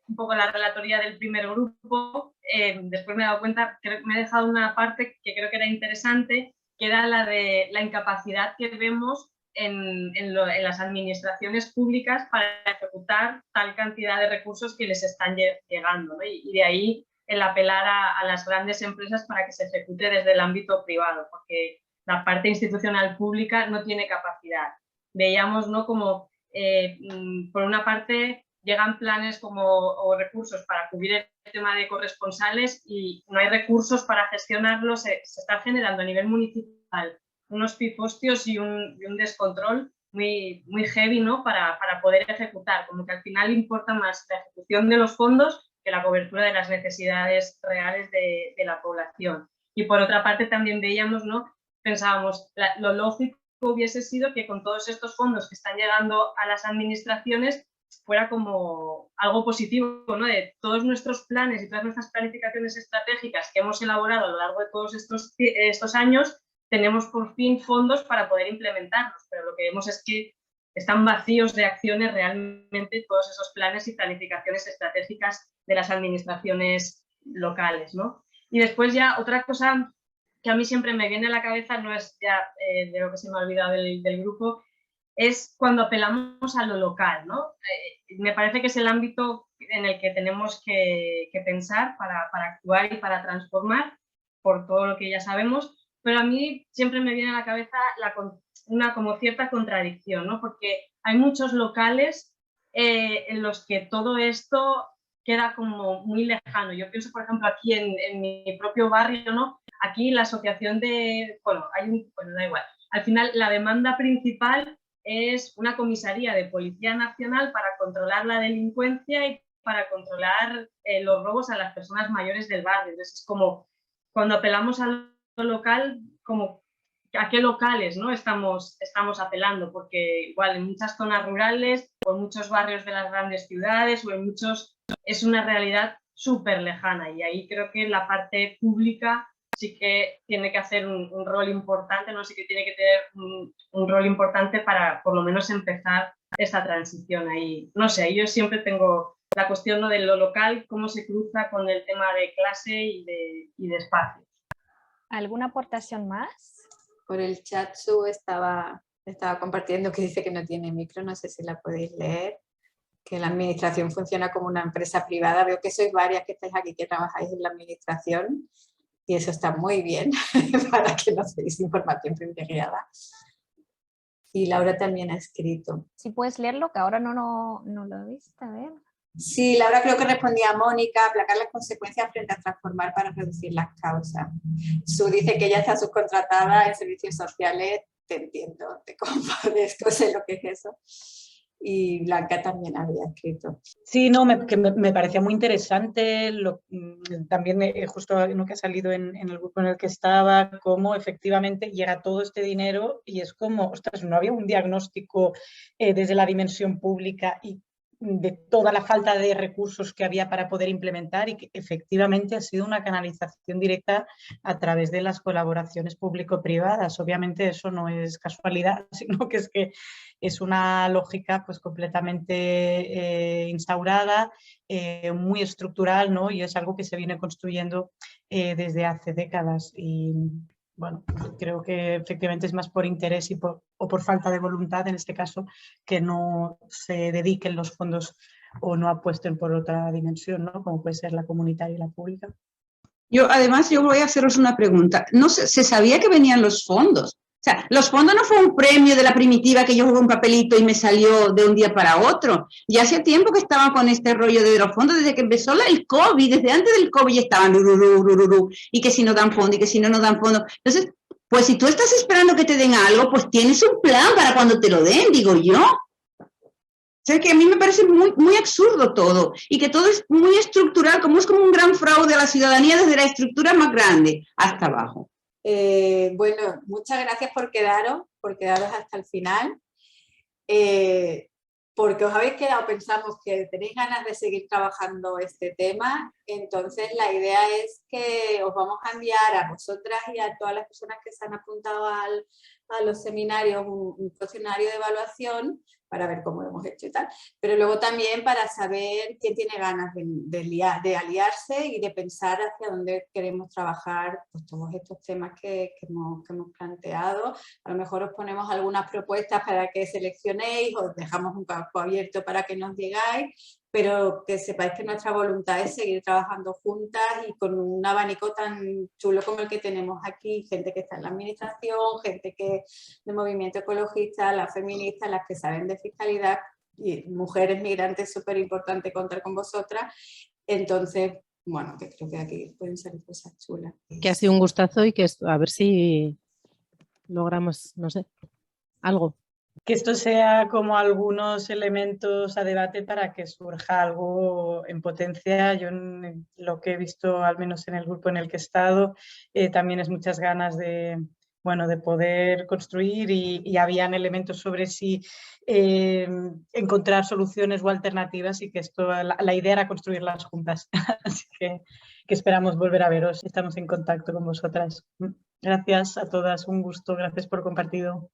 un poco la relatoría del primer grupo, después me he dado cuenta que me he dejado una parte que creo que era interesante, que era la de la incapacidad que vemos en las administraciones públicas para ejecutar tal cantidad de recursos que les están llegando, ¿no? Y de ahí el apelar a las grandes empresas para que se ejecute desde el ámbito privado, porque la parte institucional pública no tiene capacidad. Veíamos, ¿no?, como por una parte llegan planes o recursos para cubrir el tema de corresponsales y no hay recursos para gestionarlos. Se está generando a nivel municipal unos pifostios y un descontrol muy heavy, ¿no?, para poder ejecutar. Como que al final importa más la ejecución de los fondos que la cobertura de las necesidades reales de la población. Y por otra parte también veíamos, ¿no?, pensábamos, lo lógico hubiese sido que con todos estos fondos que están llegando a las administraciones fuera como algo positivo, ¿no?, de todos nuestros planes y todas nuestras planificaciones estratégicas que hemos elaborado a lo largo de todos estos años, tenemos por fin fondos para poder implementarlos, pero lo que vemos es que están vacíos de acciones realmente todos esos planes y planificaciones estratégicas de las administraciones locales, ¿no? Y después ya otra cosa que a mí siempre me viene a la cabeza, no es ya de lo que se me ha olvidado del grupo, es cuando apelamos a lo local, ¿no? Me parece que es el ámbito en el que tenemos que pensar para actuar y para transformar, por todo lo que ya sabemos, pero a mí siempre me viene a la cabeza una como cierta contradicción, ¿no? Porque hay muchos locales en los que todo esto queda como muy lejano. Yo pienso, por ejemplo, aquí en mi propio barrio, ¿no? Aquí la asociación bueno, da igual. Al final, la demanda principal es una comisaría de Policía Nacional para controlar la delincuencia y para controlar los robos a las personas mayores del barrio. Entonces, es como cuando apelamos a lo local, como a qué locales, ¿no?, estamos apelando, porque igual en muchas zonas rurales o en muchos barrios de las grandes ciudades o en muchos es una realidad súper lejana, y ahí creo que la parte pública sí que tiene que hacer un rol importante, ¿no? Sí que tiene que tener un rol importante para por lo menos empezar esta transición ahí. No sé, yo siempre tengo la cuestión, ¿no?, de lo local, cómo se cruza con el tema de clase y de espacio. ¿Alguna aportación más? Por el chat Sue estaba compartiendo que dice que no tiene micro, no sé si la podéis leer, que la administración funciona como una empresa privada. Veo que sois varias que estáis aquí que trabajáis en la administración y eso está muy bien para que no deis información privilegiada. Y Laura también ha escrito. Si puedes leerlo, que ahora no lo he visto, a ver. Sí, Laura creo que respondía a Mónica, aplacar las consecuencias frente a transformar para reducir las causas. Su dice que ella está subcontratada en servicios sociales, te entiendo, te compadezco, sé lo que es eso. Y Blanca también había escrito. Sí, no, que me parecía muy interesante, también justo lo que ha salido en el grupo en el que estaba, cómo efectivamente llega todo este dinero y es como, ostras, no había un diagnóstico desde la dimensión pública y de toda la falta de recursos que había para poder implementar y que efectivamente ha sido una canalización directa a través de las colaboraciones público-privadas. Obviamente eso no es casualidad, sino que es una lógica pues completamente instaurada, muy estructural, ¿no? Y es algo que se viene construyendo desde hace décadas y bueno, creo que efectivamente es más por interés o por falta de voluntad, en este caso, que no se dediquen los fondos o no apuesten por otra dimensión, ¿no? Como puede ser la comunitaria y la pública. Además, yo voy a haceros una pregunta. No se sabía que venían los fondos. O sea, los fondos no fue un premio de la primitiva que yo jugué un papelito y me salió de un día para otro. Ya hace tiempo que estaban con este rollo de los fondos, desde que empezó el COVID, desde antes del COVID ya estaban y que si no dan fondo y que si no dan fondo. Entonces, pues si tú estás esperando que te den algo, pues tienes un plan para cuando te lo den, digo yo. O sea, que a mí me parece muy, muy absurdo todo y que todo es muy estructural, como es como un gran fraude a la ciudadanía desde la estructura más grande hasta abajo. Bueno, muchas gracias por quedaros hasta el final, porque os habéis quedado, pensamos que tenéis ganas de seguir trabajando este tema, entonces la idea es que os vamos a enviar a vosotras y a todas las personas que se han apuntado a los seminarios un cuestionario de evaluación para ver cómo lo hemos hecho y tal, pero luego también para saber quién tiene ganas de aliarse y de pensar hacia dónde queremos trabajar pues, todos estos temas que hemos planteado. A lo mejor os ponemos algunas propuestas para que seleccionéis, os dejamos un campo abierto para que nos digáis, pero que sepáis que nuestra voluntad es seguir trabajando juntas y con un abanico tan chulo como el que tenemos aquí, gente que está en la administración, gente que de movimiento ecologista, las feministas, las que saben de fiscalidad y mujeres migrantes, súper importante contar con vosotras. Entonces, bueno, que creo que aquí pueden salir cosas chulas. Que ha sido un gustazo y que a ver si logramos, no sé, algo. Que esto sea como algunos elementos a debate para que surja algo en potencia. Yo lo que he visto, al menos en el grupo en el que he estado, también es muchas ganas de poder construir y habían elementos sobre si encontrar soluciones o alternativas y que la idea era construirlas juntas. Así que esperamos volver a veros. Estamos en contacto con vosotras. Gracias a todas, un gusto, gracias por compartido.